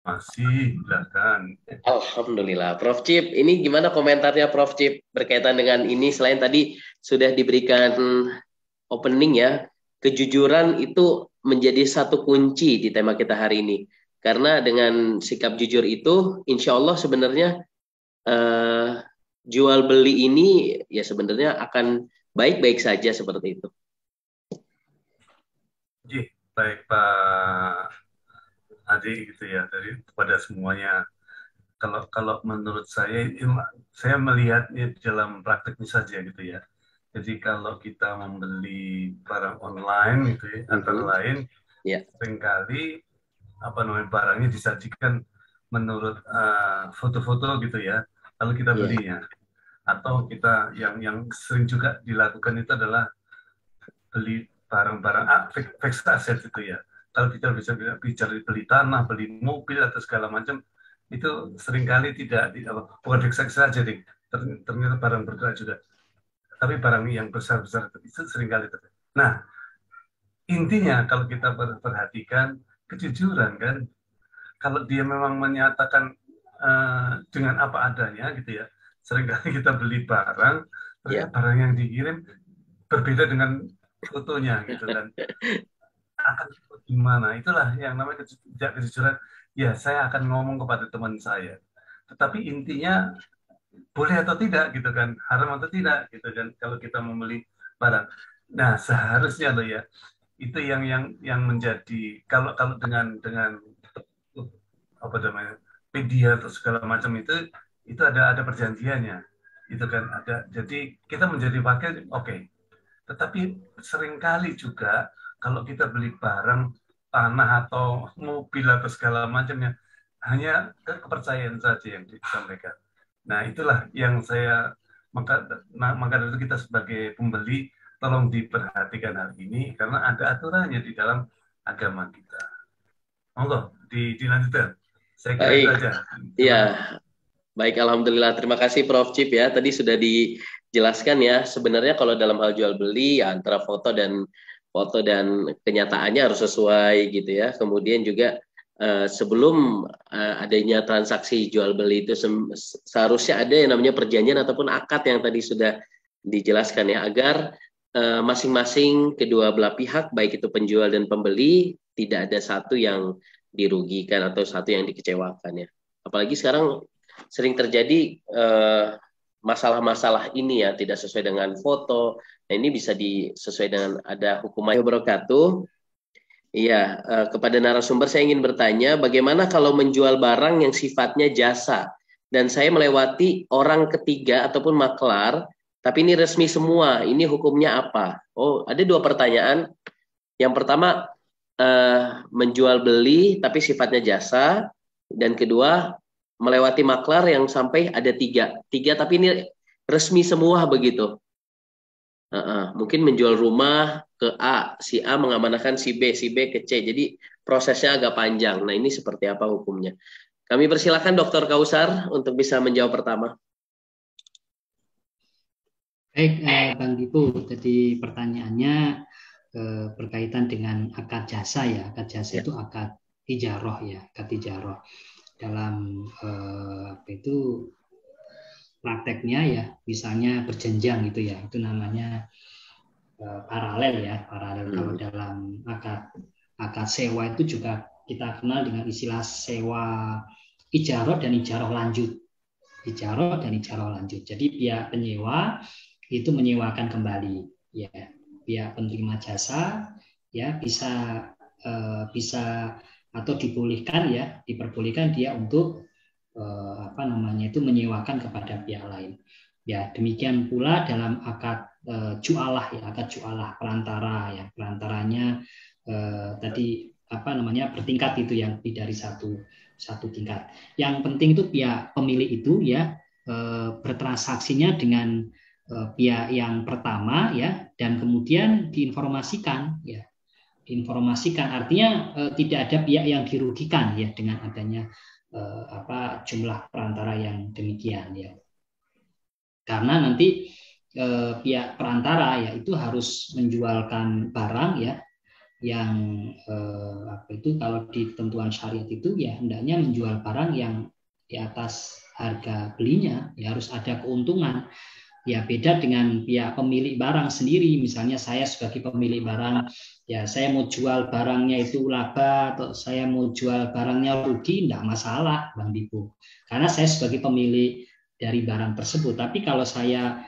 Masih, silakan. Alhamdulillah. Prof. Cip, ini gimana komentarnya Prof. Cip berkaitan dengan ini? Selain tadi sudah diberikan opening ya, kejujuran itu menjadi satu kunci di tema kita hari ini. Karena dengan sikap jujur itu, insya Allah sebenarnya jual beli ini ya sebenarnya akan baik-baik saja seperti itu. Baik Pak Adi gitu ya, dari kepada semuanya. Kalau menurut saya melihatnya dalam prakteknya saja gitu ya. Jadi kalau kita membeli barang online gitu ya, antara lain seringkali barangnya disajikan menurut foto-foto gitu ya. Lalu kita belinya. Atau kita yang sering juga dilakukan itu adalah beli barang-barang fixed asset gitu ya. Kalau kita bisa bicara beli tanah, beli mobil atau segala macam, itu seringkali bukan fixed asset saja, ternyata barang bergerak juga. Tapi barang yang besar-besar itu seringkali terjadi. Nah, intinya kalau kita perhatikan kejujuran kan, kalau dia memang menyatakan dengan apa adanya gitu ya, seringkali kita beli barang, barang yang dikirim berbeda dengan fotonya gitu kan, akan gimana? Itulah yang namanya kejujuran. Ya, saya akan ngomong kepada teman saya, tetapi intinya boleh atau tidak gitu kan, haram atau tidak gitu kan, kalau kita membeli barang. Nah, seharusnya loh ya, itu yang menjadi kalau dengan apa namanya media atau segala macam itu ada perjanjiannya, itu kan ada. Jadi kita menjadi wakil, oke. Tetapi seringkali juga kalau kita beli barang, tanah atau mobil atau segala macamnya, hanya kepercayaan saja yang disampaikan. Nah, itulah yang maka dari itu kita sebagai pembeli tolong diperhatikan hal ini karena ada aturannya di dalam agama kita. Monggo dilanjutkan. Saya kira itu aja. Iya. Baik, alhamdulillah. Terima kasih Prof. Cip ya. Tadi sudah dijelaskan ya. Sebenarnya kalau dalam hal jual beli ya antara foto dan kenyataannya harus sesuai gitu ya. Kemudian juga sebelum adanya transaksi jual beli itu seharusnya ada yang namanya perjanjian ataupun akad yang tadi sudah dijelaskan ya, agar masing-masing kedua belah pihak baik itu penjual dan pembeli tidak ada satu yang dirugikan atau satu yang dikecewakan ya. Apalagi sekarang sering terjadi masalah-masalah ini ya, tidak sesuai dengan foto. Nah, ini bisa sesuai dengan ada hukuman wabarakatuh. Iya, kepada narasumber saya ingin bertanya, bagaimana kalau menjual barang yang sifatnya jasa dan saya melewati orang ketiga ataupun maklar, tapi ini resmi semua, ini hukumnya apa? Oh, ada dua pertanyaan. Yang pertama, menjual beli tapi sifatnya jasa, dan kedua melewati maklar yang sampai ada tiga tapi ini resmi semua begitu. Mungkin menjual rumah ke A, si A mengamanahkan si B ke C, jadi prosesnya agak panjang. Nah, ini seperti apa hukumnya? Kami persilakan Dr. Kausar untuk bisa menjawab pertama. Baik, Bang Dipu, jadi pertanyaannya berkaitan dengan akad jasa ya. Akad jasa itu akad ijarah ya, akad ijarah. Dalam prakteknya ya, misalnya berjenjang gitu ya, itu namanya paralel ya, paralel. Kalau dalam akad sewa itu juga kita kenal dengan istilah sewa ijarah dan ijarah lanjut. Ijarah dan ijarah lanjut. Jadi pihak penyewa itu menyewakan kembali ya, pihak penerima jasa ya bisa atau diperbolehkan dia untuk itu menyewakan kepada pihak lain. Ya, demikian pula dalam akad jualah ya, akad jualah perantara ya, perantaranya tadi bertingkat itu yang lebih dari satu tingkat. Yang penting itu pihak pemilik itu ya bertransaksinya dengan pihak yang pertama ya, dan kemudian diinformasikan ya. Diinformasikan artinya tidak ada pihak yang dirugikan ya dengan adanya jumlah perantara yang demikian ya. Karena nanti pihak perantara ya itu harus menjualkan barang ya apa itu kalau di ketentuan syariat itu ya hendaknya menjual barang yang di atas harga belinya, ya harus ada keuntungan. Ya beda dengan pihak pemilik barang sendiri. Misalnya saya sebagai pemilik barang, ya saya mau jual barangnya itu laba atau saya mau jual barangnya rugi, tidak masalah Bang Dipo, karena saya sebagai pemilik dari barang tersebut. Tapi kalau saya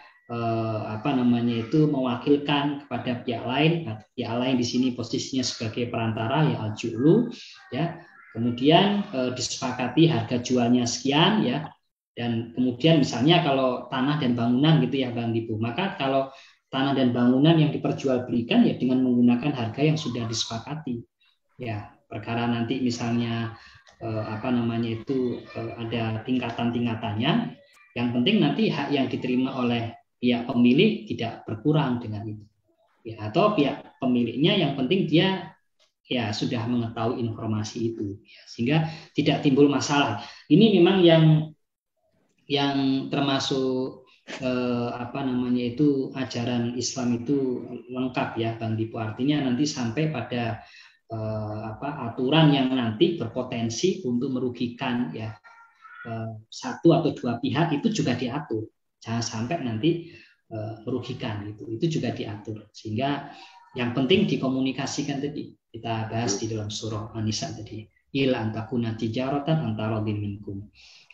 mewakilkan kepada pihak lain, pihak lain di sini posisinya sebagai perantara, ya al-ju'lu, ya kemudian disepakati harga jualnya sekian, ya. Dan kemudian misalnya kalau tanah dan bangunan gitu ya Bang Dipo, maka kalau tanah dan bangunan yang diperjualbelikan ya dengan menggunakan harga yang sudah disepakati. Ya, perkara nanti misalnya ada tingkatan-tingkatannya, yang penting nanti hak yang diterima oleh pihak pemilik tidak berkurang dengan itu. Ya, atau pihak pemiliknya yang penting dia ya sudah mengetahui informasi itu, ya, sehingga tidak timbul masalah. Ini memang yang termasuk ajaran Islam itu lengkap ya Bang Dipo, artinya nanti sampai pada aturan yang nanti berpotensi untuk merugikan ya satu atau dua pihak itu juga diatur, jangan sampai nanti merugikan, itu juga diatur, sehingga yang penting dikomunikasikan tadi kita bahas di dalam surah An-Nisa tadi, ila antakuna tijaratan antara minkum.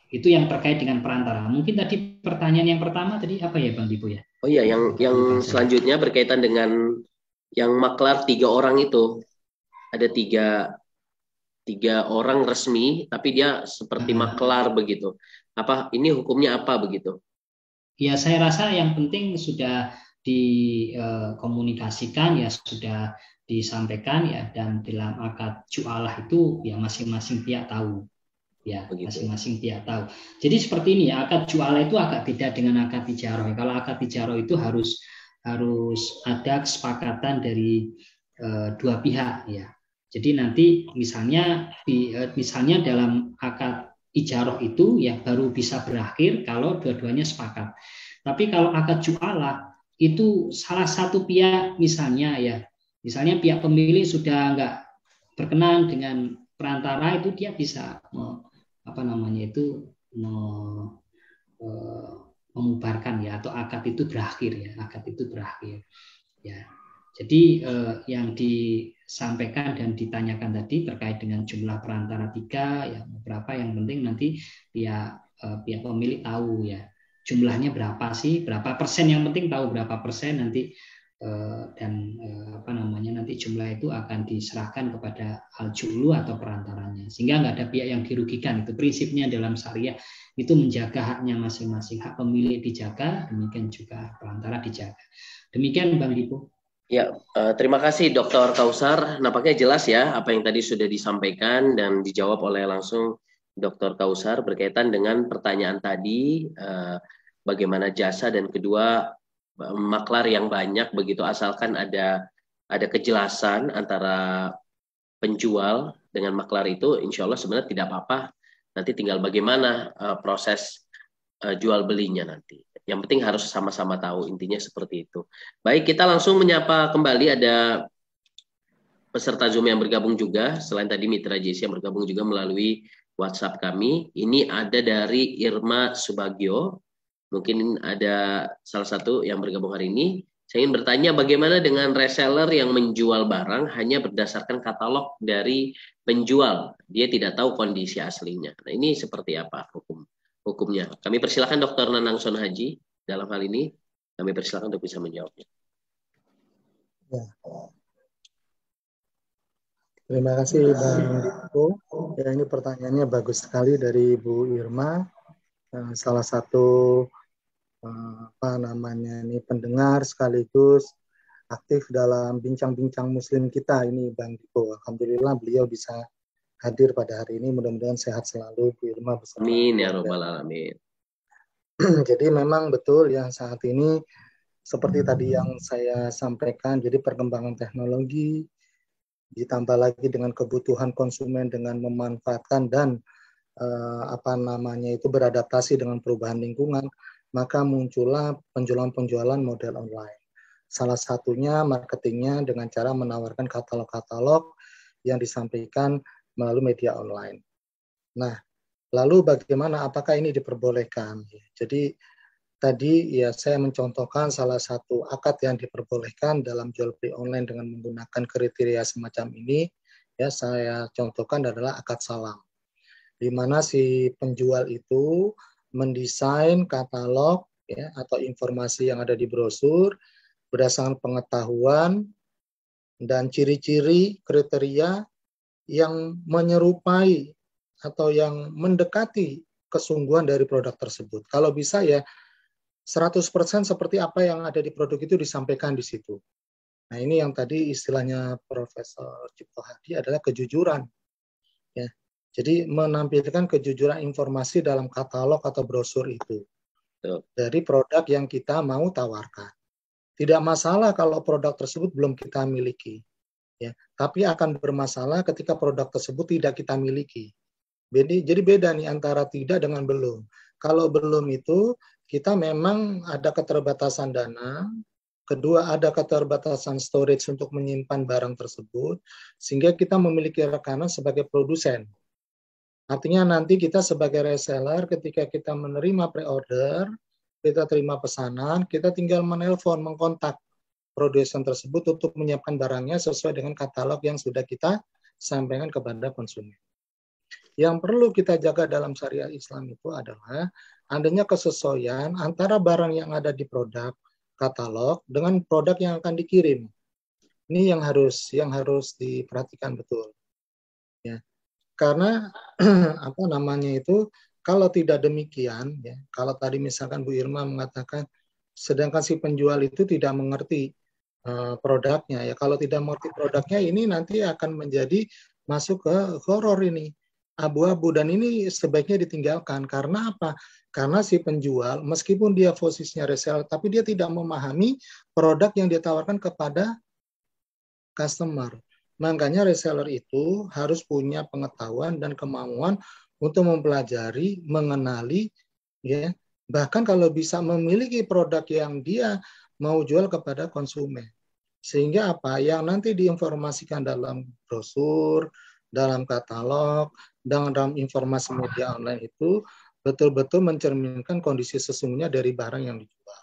Itu yang terkait dengan perantara. Mungkin tadi pertanyaan yang pertama tadi apa ya Bang Dipo ya? Oh iya, yang selanjutnya berkaitan dengan yang maklar 3 orang itu. Ada tiga orang resmi, tapi dia seperti maklar begitu. Apa ini hukumnya apa begitu? Ya saya rasa yang penting sudah dikomunikasikan, ya sudah disampaikan ya, dan dalam akad jualah itu ya masing-masing pihak tahu. Ya, masing-masing pihak tahu. Jadi seperti ini ya, akad jualah itu agak beda dengan akad ijarah. Kalau akad ijarah itu harus ada kesepakatan dari dua pihak ya. Jadi nanti misalnya dalam akad ijarah itu ya baru bisa berakhir kalau dua-duanya sepakat. Tapi kalau akad jualah itu salah satu pihak misalnya pihak pemilik sudah nggak berkenan dengan perantara, itu dia bisa memubarkan ya, atau akad itu berakhir ya. Jadi yang disampaikan dan ditanyakan tadi terkait dengan jumlah perantara 3 ya, berapa, yang penting nanti pihak pemilik tahu ya jumlahnya berapa sih, berapa persen, yang penting tahu berapa persen nanti, dan nanti jumlah itu akan diserahkan kepada al-ju'lu atau perantaranya, sehingga nggak ada pihak yang dirugikan. Itu prinsipnya dalam syariah, itu menjaga haknya masing-masing, hak pemilik dijaga, demikian juga perantara dijaga. Demikian Bang Dipo. Ya, terima kasih Dr. Kausar. Nampaknya jelas ya apa yang tadi sudah disampaikan dan dijawab oleh langsung Dr. Kausar berkaitan dengan pertanyaan tadi, bagaimana jasa, dan kedua maklar yang banyak begitu, asalkan ada kejelasan antara penjual dengan maklar itu, insya Allah sebenarnya tidak apa-apa. Nanti tinggal bagaimana proses jual belinya nanti. Yang penting harus sama-sama tahu, intinya seperti itu. Baik, kita langsung menyapa kembali, ada peserta Zoom yang bergabung juga, selain tadi Mitra JC yang bergabung juga melalui WhatsApp kami. Ini ada dari Irma Subagio. Mungkin ada salah satu yang bergabung hari ini. Saya ingin bertanya, bagaimana dengan reseller yang menjual barang hanya berdasarkan katalog dari penjual? Dia tidak tahu kondisi aslinya. Nah, ini seperti apa hukumnya? Kami persilakan Dr. Nanang Son Haji dalam hal ini. Kami persilakan untuk bisa menjawabnya. Ya. Terima kasih Bang Dipo. Ya, ini pertanyaannya bagus sekali dari Bu Irma. Salah satu pendengar sekaligus aktif dalam bincang-bincang Muslim kita ini Bang Dipo. Alhamdulillah beliau bisa hadir pada hari ini. Mudah-mudahan sehat selalu Bu Irma beserta. Amin ya Rabbal Alamin. Jadi memang betul yang saat ini seperti tadi yang saya sampaikan, jadi perkembangan teknologi ditambah lagi dengan kebutuhan konsumen dengan memanfaatkan dan beradaptasi dengan perubahan lingkungan, maka muncullah penjualan-penjualan model online. Salah satunya marketingnya dengan cara menawarkan katalog-katalog yang disampaikan melalui media online. Nah, lalu bagaimana, apakah ini diperbolehkan? Jadi tadi ya saya mencontohkan salah satu akad yang diperbolehkan dalam jual beli online dengan menggunakan kriteria semacam ini. Ya, saya contohkan adalah akad salam, di mana si penjual itu mendesain katalog ya, atau informasi yang ada di brosur berdasarkan pengetahuan dan ciri-ciri kriteria yang menyerupai atau yang mendekati kesungguhan dari produk tersebut. Kalau bisa ya 100% seperti apa yang ada di produk itu disampaikan di situ. Nah, ini yang tadi istilahnya Profesor Cipto Hadi adalah kejujuran. Ya. Jadi menampilkan kejujuran informasi dalam katalog atau brosur itu dari produk yang kita mau tawarkan. Tidak masalah kalau produk tersebut belum kita miliki, ya. Tapi akan bermasalah ketika produk tersebut tidak kita miliki. Jadi beda nih antara tidak dengan belum. Kalau belum itu kita memang ada keterbatasan dana, kedua ada keterbatasan storage untuk menyimpan barang tersebut, sehingga kita memiliki rekanan sebagai produsen. Artinya nanti kita sebagai reseller ketika kita menerima pre-order, kita terima pesanan, kita tinggal menelpon, mengkontak produsen tersebut untuk menyiapkan barangnya sesuai dengan katalog yang sudah kita sampaikan kepada konsumen. Yang perlu kita jaga dalam syariat Islam itu adalah adanya kesesuaian antara barang yang ada di produk katalog dengan produk yang akan dikirim. Ini yang harus diperhatikan betul. Ya. Karena apa namanya itu, kalau tidak demikian, ya, kalau tadi misalkan Bu Irma mengatakan, sedangkan si penjual itu tidak mengerti produknya, ya kalau tidak mengerti produknya ini nanti akan menjadi masuk ke horor ini, abu-abu, dan ini sebaiknya ditinggalkan. Karena apa? Karena si penjual meskipun dia posisinya reseller, tapi dia tidak memahami produk yang ditawarkan kepada customer. Makanya reseller itu harus punya pengetahuan dan kemauan untuk mempelajari, mengenali, ya, bahkan kalau bisa memiliki produk yang dia mau jual kepada konsumen. Sehingga apa yang nanti diinformasikan dalam brosur, dalam katalog, dan dalam informasi media online itu betul-betul mencerminkan kondisi sesungguhnya dari barang yang dijual.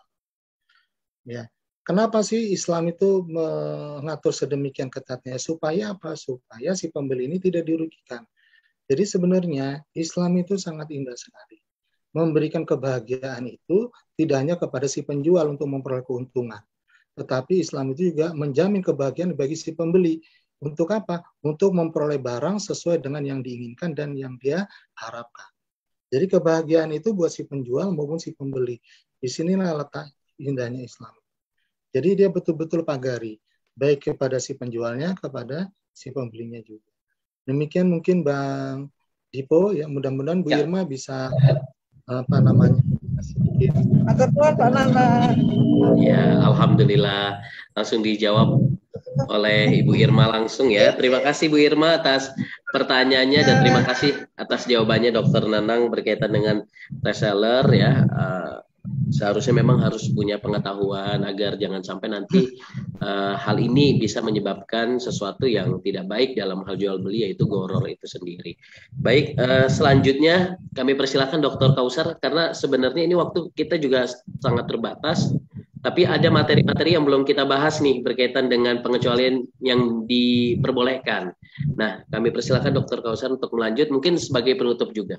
Ya. Kenapa sih Islam itu mengatur sedemikian ketatnya? Supaya apa? Supaya si pembeli ini tidak dirugikan. Jadi sebenarnya Islam itu sangat indah sekali. Memberikan kebahagiaan itu tidak hanya kepada si penjual untuk memperoleh keuntungan, tetapi Islam itu juga menjamin kebahagiaan bagi si pembeli. Untuk apa? Untuk memperoleh barang sesuai dengan yang diinginkan dan yang dia harapkan. Jadi kebahagiaan itu buat si penjual maupun si pembeli. Di sinilah letak indahnya Islam. Jadi dia betul-betul pagari, baik kepada si penjualnya, kepada si pembelinya juga. Demikian mungkin Bang Dipo, ya mudah-mudahan Bu Irma bisa apa namanya sedikit. Pak Nana. Ya, alhamdulillah langsung dijawab oleh Ibu Irma langsung ya. Terima kasih Bu Irma atas pertanyaannya dan terima kasih atas jawabannya Dr. Nanang berkaitan dengan reseller ya. Seharusnya memang harus punya pengetahuan agar jangan sampai nanti hal ini bisa menyebabkan sesuatu yang tidak baik dalam hal jual beli, yaitu goror itu sendiri. Baik, selanjutnya kami persilakan Dr. Kausar karena sebenarnya ini waktu kita juga sangat terbatas, tapi ada materi-materi yang belum kita bahas nih berkaitan dengan pengecualian yang diperbolehkan. Nah, kami persilakan Dr. Kausar untuk melanjut, mungkin sebagai penutup juga.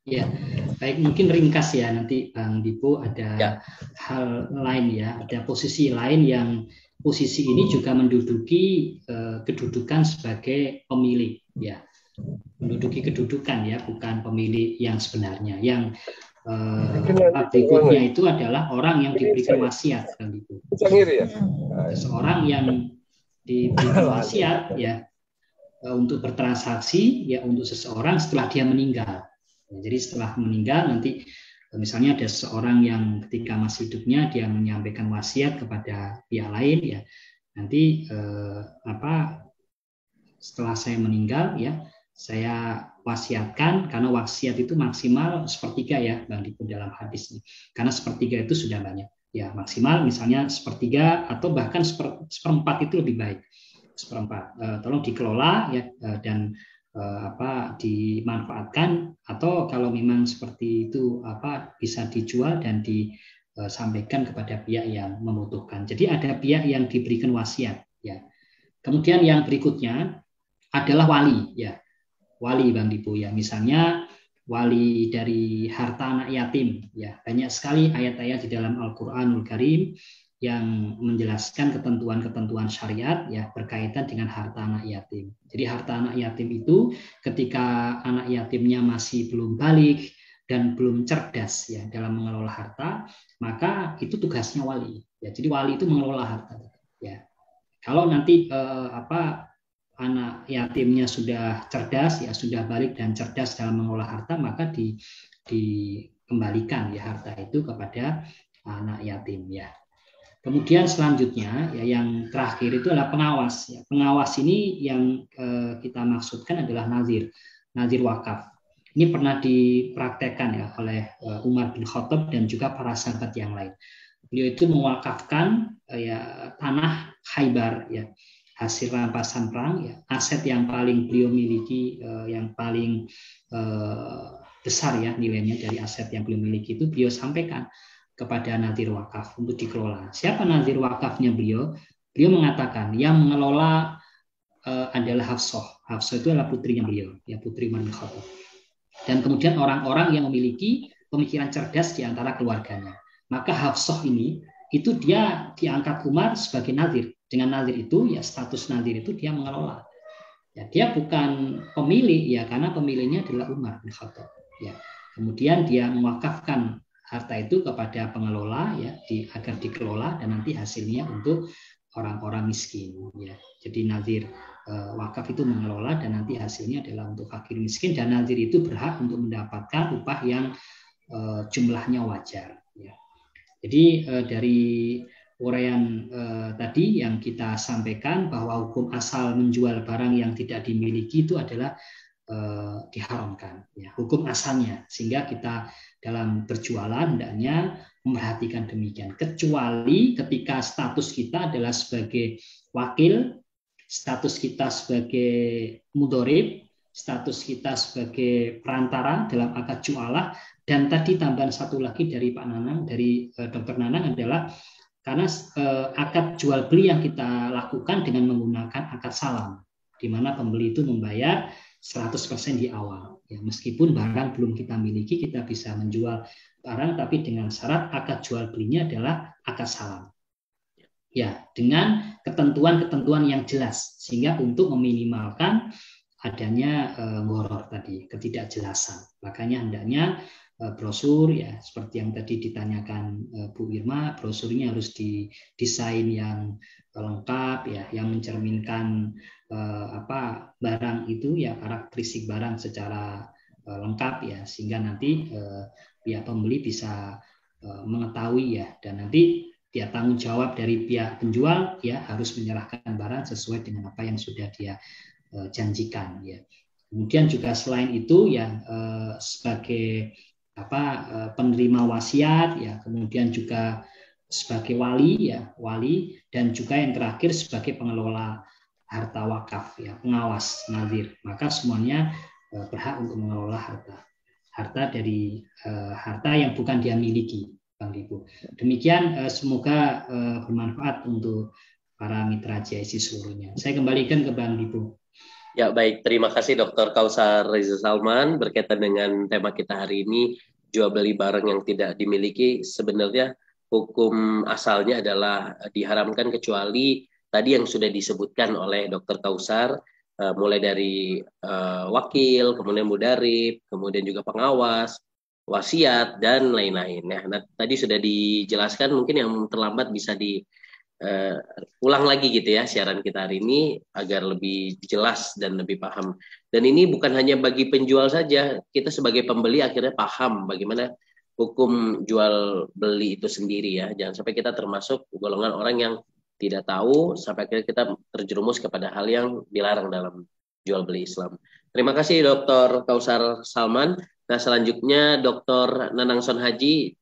Ya, baik, mungkin ringkas ya, nanti Bang Dipo ada hal lain ya, ada posisi lain yang posisi ini juga menduduki kedudukan sebagai pemilik ya, menduduki kedudukan ya, bukan pemilik yang sebenarnya. Yang berikutnya itu adalah orang yang diberikan wasiat, Bang Dipo. Seorang yang diberikan wasiat ya untuk bertransaksi ya untuk seseorang setelah dia meninggal. Jadi setelah meninggal nanti misalnya ada seorang yang ketika masih hidupnya dia menyampaikan wasiat kepada pihak lain ya, nanti setelah saya meninggal ya saya wasiatkan, karena wasiat itu maksimal sepertiga ya Bang Dipo dalam hadis ini, karena sepertiga itu sudah banyak. Ya, maksimal misalnya sepertiga atau bahkan seperempat itu lebih baik. Seperempat. Tolong dikelola ya, dan dimanfaatkan, atau kalau memang seperti itu bisa dijual dan disampaikan kepada pihak yang membutuhkan. Jadi ada pihak yang diberikan wasiat ya. Kemudian yang berikutnya adalah wali ya. Wali Bang Dipu ya, misalnya wali dari harta anak yatim ya. Banyak sekali ayat-ayat di dalam Al-Qur'anul Karim yang menjelaskan ketentuan-ketentuan syariat ya berkaitan dengan harta anak yatim. Jadi harta anak yatim itu ketika anak yatimnya masih belum balik dan belum cerdas ya dalam mengelola harta, maka itu tugasnya wali. Ya, jadi wali itu mengelola harta ya. Kalau nanti anak yatimnya sudah cerdas ya, sudah balik dan cerdas dalam mengelola harta, maka dikembalikan ya harta itu kepada anak yatim ya. Kemudian selanjutnya ya, yang terakhir itu adalah pengawas ya. Pengawas ini yang kita maksudkan adalah nazir wakaf. Ini pernah dipraktekkan ya oleh Umar bin Khattab dan juga para sahabat yang lain. Beliau itu mewakafkan ya tanah Khaybar ya, hasil rampasan perang ya, aset yang paling beliau miliki, yang paling besar ya nilainya dari aset yang beliau miliki itu beliau sampaikan kepada nazir wakaf untuk dikelola. Siapa nazir wakafnya beliau? Beliau mengatakan yang mengelola adalah Hafsah. Hafsah itu adalah putrinya beliau, ya putri Umar bin Khattab. Dan kemudian orang-orang yang memiliki pemikiran cerdas di antara keluarganya. Maka Hafsah ini itu dia diangkat Umar sebagai nazir. Dengan nazir itu ya, status nazir itu dia mengelola. Ya, dia bukan pemilik ya, karena pemiliknya adalah Umar bin Khattab. Ya. Kemudian dia mewakafkan harta itu kepada pengelola ya, agar dikelola dan nanti hasilnya untuk orang-orang miskin ya. Jadi nazir wakaf itu mengelola dan nanti hasilnya adalah untuk fakir miskin, dan nazir itu berhak untuk mendapatkan upah yang jumlahnya wajar ya. Jadi dari uraian tadi yang kita sampaikan bahwa hukum asal menjual barang yang tidak dimiliki itu adalah diharamkan ya, hukum asalnya, sehingga kita dalam berjualan hendaknya memperhatikan demikian, kecuali ketika status kita adalah sebagai wakil, status kita sebagai mudorib, status kita sebagai perantara dalam akad jualah. Dan tadi tambahan satu lagi dari Pak Nanang, dari Dr. Nanang adalah karena akad jual beli yang kita lakukan dengan menggunakan akad salam, di mana pembeli itu membayar 100% di awal. Ya, meskipun barang belum kita miliki, kita bisa menjual barang, tapi dengan syarat akad jual belinya adalah akad salam. Ya, dengan ketentuan-ketentuan yang jelas, sehingga untuk meminimalkan adanya ngoror tadi, ketidakjelasan. Makanya hendaknya brosur ya, seperti yang tadi ditanyakan Bu Irma, brosurnya harus didesain yang lengkap ya, yang mencerminkan barang itu ya, karakteristik barang secara lengkap ya, sehingga nanti pihak pembeli bisa mengetahui ya, dan nanti dia tanggung jawab dari pihak penjual ya, harus menyerahkan barang sesuai dengan apa yang sudah dia janjikan ya. Kemudian juga selain itu ya, sebagai penerima wasiat ya, kemudian juga sebagai wali ya, wali, dan juga yang terakhir sebagai pengelola harta wakaf ya, pengawas nazir. Maka semuanya berhak untuk mengelola harta dari harta yang bukan dia miliki, Bang Dipu. Demikian, semoga bermanfaat untuk para mitra GIC seluruhnya. Saya kembalikan ke Bang Dipu. Ya, baik. Terima kasih Dr. Kausar Reza Salman. Berkaitan dengan tema kita hari ini, jual beli barang yang tidak dimiliki, sebenarnya hukum asalnya adalah diharamkan, kecuali tadi yang sudah disebutkan oleh Dr. Kausar, mulai dari wakil, kemudian mudarib, kemudian juga pengawas, wasiat, dan lain-lain. Nah, tadi sudah dijelaskan, mungkin yang terlambat bisa ulang lagi gitu ya siaran kita hari ini agar lebih jelas dan lebih paham. Dan ini bukan hanya bagi penjual saja, kita sebagai pembeli akhirnya paham bagaimana hukum jual beli itu sendiri ya. Jangan sampai kita termasuk golongan orang yang tidak tahu sampai akhirnya kita terjerumus kepada hal yang dilarang dalam jual beli Islam. Terima kasih Dr. Kausar Salman. Nah, selanjutnya Dr. Nanang Son Haji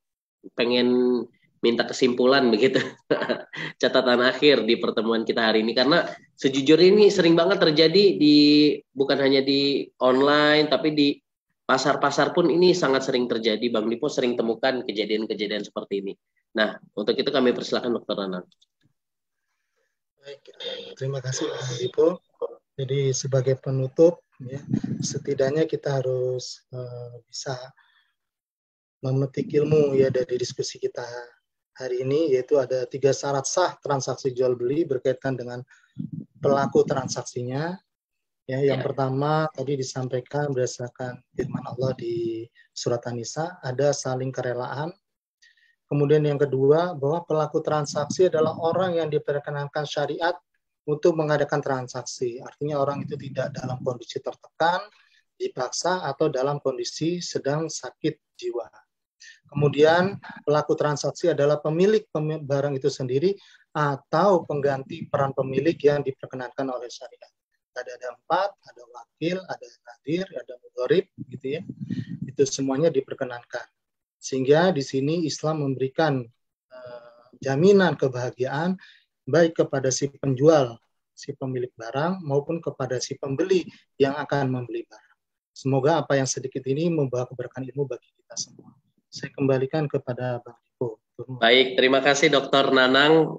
pengen minta kesimpulan begitu. Catatan akhir di pertemuan kita hari ini, karena sejujurnya ini sering banget terjadi di, bukan hanya di online tapi di pasar-pasar pun ini sangat sering terjadi. Bang Dipo sering temukan kejadian-kejadian seperti ini. Nah, untuk itu kami persilakan Dr. Nanang. Baik, terima kasih Bang Dipo. Jadi sebagai penutup, ya, setidaknya kita harus bisa memetik ilmu ya dari diskusi kita hari ini, yaitu ada 3 syarat sah transaksi jual beli berkaitan dengan pelaku transaksinya. Ya, yang pertama tadi disampaikan berdasarkan firman Allah di surat An-Nisa, ada saling kerelaan. Kemudian yang kedua, bahwa pelaku transaksi adalah orang yang diperkenankan syariat untuk mengadakan transaksi. Artinya orang itu tidak dalam kondisi tertekan, dipaksa, atau dalam kondisi sedang sakit jiwa. Kemudian pelaku transaksi adalah pemilik barang itu sendiri atau pengganti peran pemilik yang diperkenankan oleh syariat. Ada 4, ada wakil, ada nadir, ada mudharib, gitu ya. Itu semuanya diperkenankan. Sehingga di sini Islam memberikan jaminan kebahagiaan baik kepada si penjual, si pemilik barang, maupun kepada si pembeli yang akan membeli barang. Semoga apa yang sedikit ini membawa keberkahan ilmu bagi kita semua. Saya kembalikan kepada Bang Dipo. Baik, terima kasih Dr. Nanang.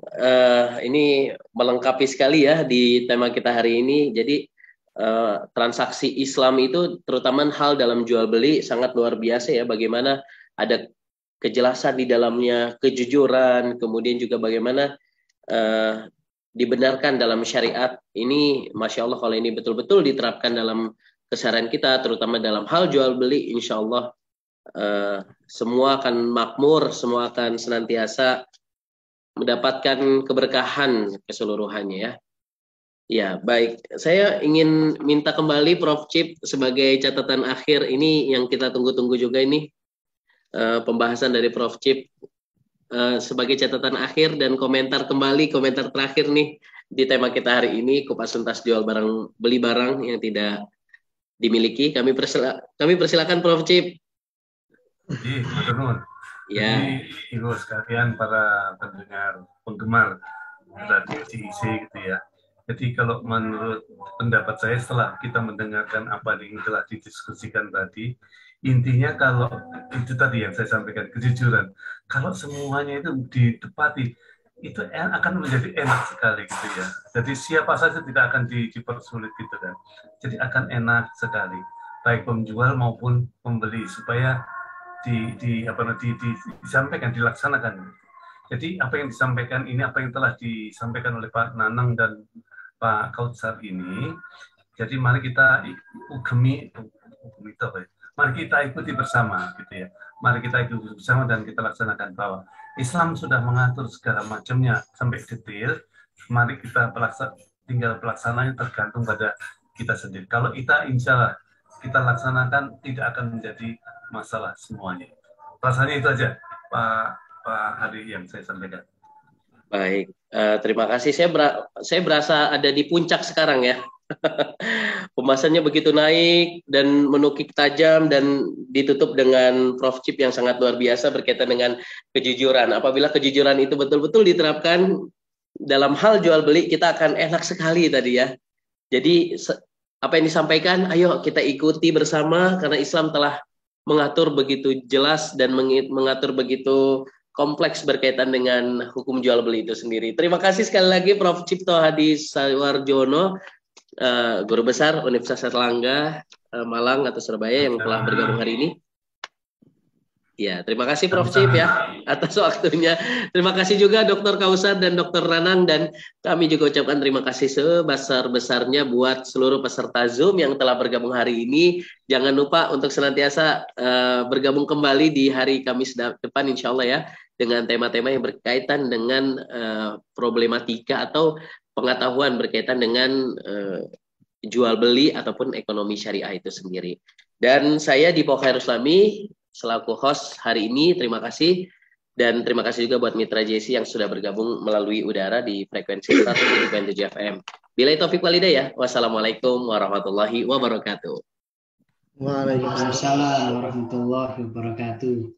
Ini melengkapi sekali ya di tema kita hari ini. Jadi transaksi Islam itu terutama hal dalam jual beli sangat luar biasa ya. Bagaimana ada kejelasan di dalamnya, kejujuran, kemudian juga bagaimana dibenarkan dalam syariat. Ini Masya Allah kalau ini betul-betul diterapkan dalam keseharian kita, terutama dalam hal jual beli, insya Allah semua akan makmur, semua akan senantiasa mendapatkan keberkahan keseluruhannya ya. Ya, baik. Saya ingin minta kembali Prof. Cip sebagai catatan akhir ini yang kita tunggu-tunggu juga ini, pembahasan dari Prof. Cip sebagai catatan akhir dan komentar terakhir nih di tema kita hari ini, kupas tuntas jual barang, beli barang yang tidak dimiliki. Kami persilakan Prof. Cip. Iya, betul. Ya. Jadi ibu sekalian para penggemar radio GIC gitu ya. Jadi kalau menurut pendapat saya setelah kita mendengarkan apa yang telah didiskusikan tadi, intinya kalau itu tadi yang saya sampaikan, kejujuran. Kalau semuanya itu ditepati, itu akan menjadi enak sekali gitu ya. Jadi siapa saja tidak akan dipersulit gitu kan. Jadi akan enak sekali, baik penjual maupun pembeli, supaya disampaikan, dilaksanakan. Jadi apa yang disampaikan ini, apa yang telah disampaikan oleh Pak Nanang dan Pak Kautsar ini, jadi mari kita mari kita ikuti bersama, gitu ya. Mari kita ikuti bersama dan kita laksanakan, bahwa Islam sudah mengatur segala macamnya sampai detail. Mari kita tinggal pelaksananya tergantung pada kita sendiri. Kalau kita insya Allah kita laksanakan, tidak akan menjadi masalah semuanya. Rasanya itu aja Pak Hadi yang saya sampaikan. Baik, terima kasih. Saya berasa ada di puncak sekarang ya. Pembahasannya begitu naik dan menukik tajam dan ditutup dengan Prof. Cip yang sangat luar biasa berkaitan dengan kejujuran. Apabila kejujuran itu betul-betul diterapkan dalam hal jual beli, kita akan enak sekali tadi ya. Jadi apa yang disampaikan, ayo kita ikuti bersama, karena Islam telah mengatur begitu jelas dan mengatur begitu kompleks berkaitan dengan hukum jual beli itu sendiri. Terima kasih sekali lagi Prof. Cipto Hadi Sawarjono, Guru Besar Universitas Erlangga Malang atau Surabaya yang telah bergabung hari ini. Ya, terima kasih Prof. Cip ya atas waktunya. Terima kasih juga Dr. Kautsar dan Dr. Nanang, dan kami juga ucapkan terima kasih sebesar-besarnya buat seluruh peserta Zoom yang telah bergabung hari ini. Jangan lupa untuk senantiasa bergabung kembali di hari Kamis depan insya Allah ya, dengan tema-tema yang berkaitan dengan problematika atau pengetahuan berkaitan dengan jual beli ataupun ekonomi syariah itu sendiri. Dan saya Dipo Khairuslami selaku host hari ini, terima kasih. Dan terima kasih juga buat Mitra JC yang sudah bergabung melalui udara di frekuensi 107.7 FM. Billahi taufiq wal hidayah. Wassalamualaikum warahmatullahi wabarakatuh. Waalaikumsalam warahmatullahi wabarakatuh.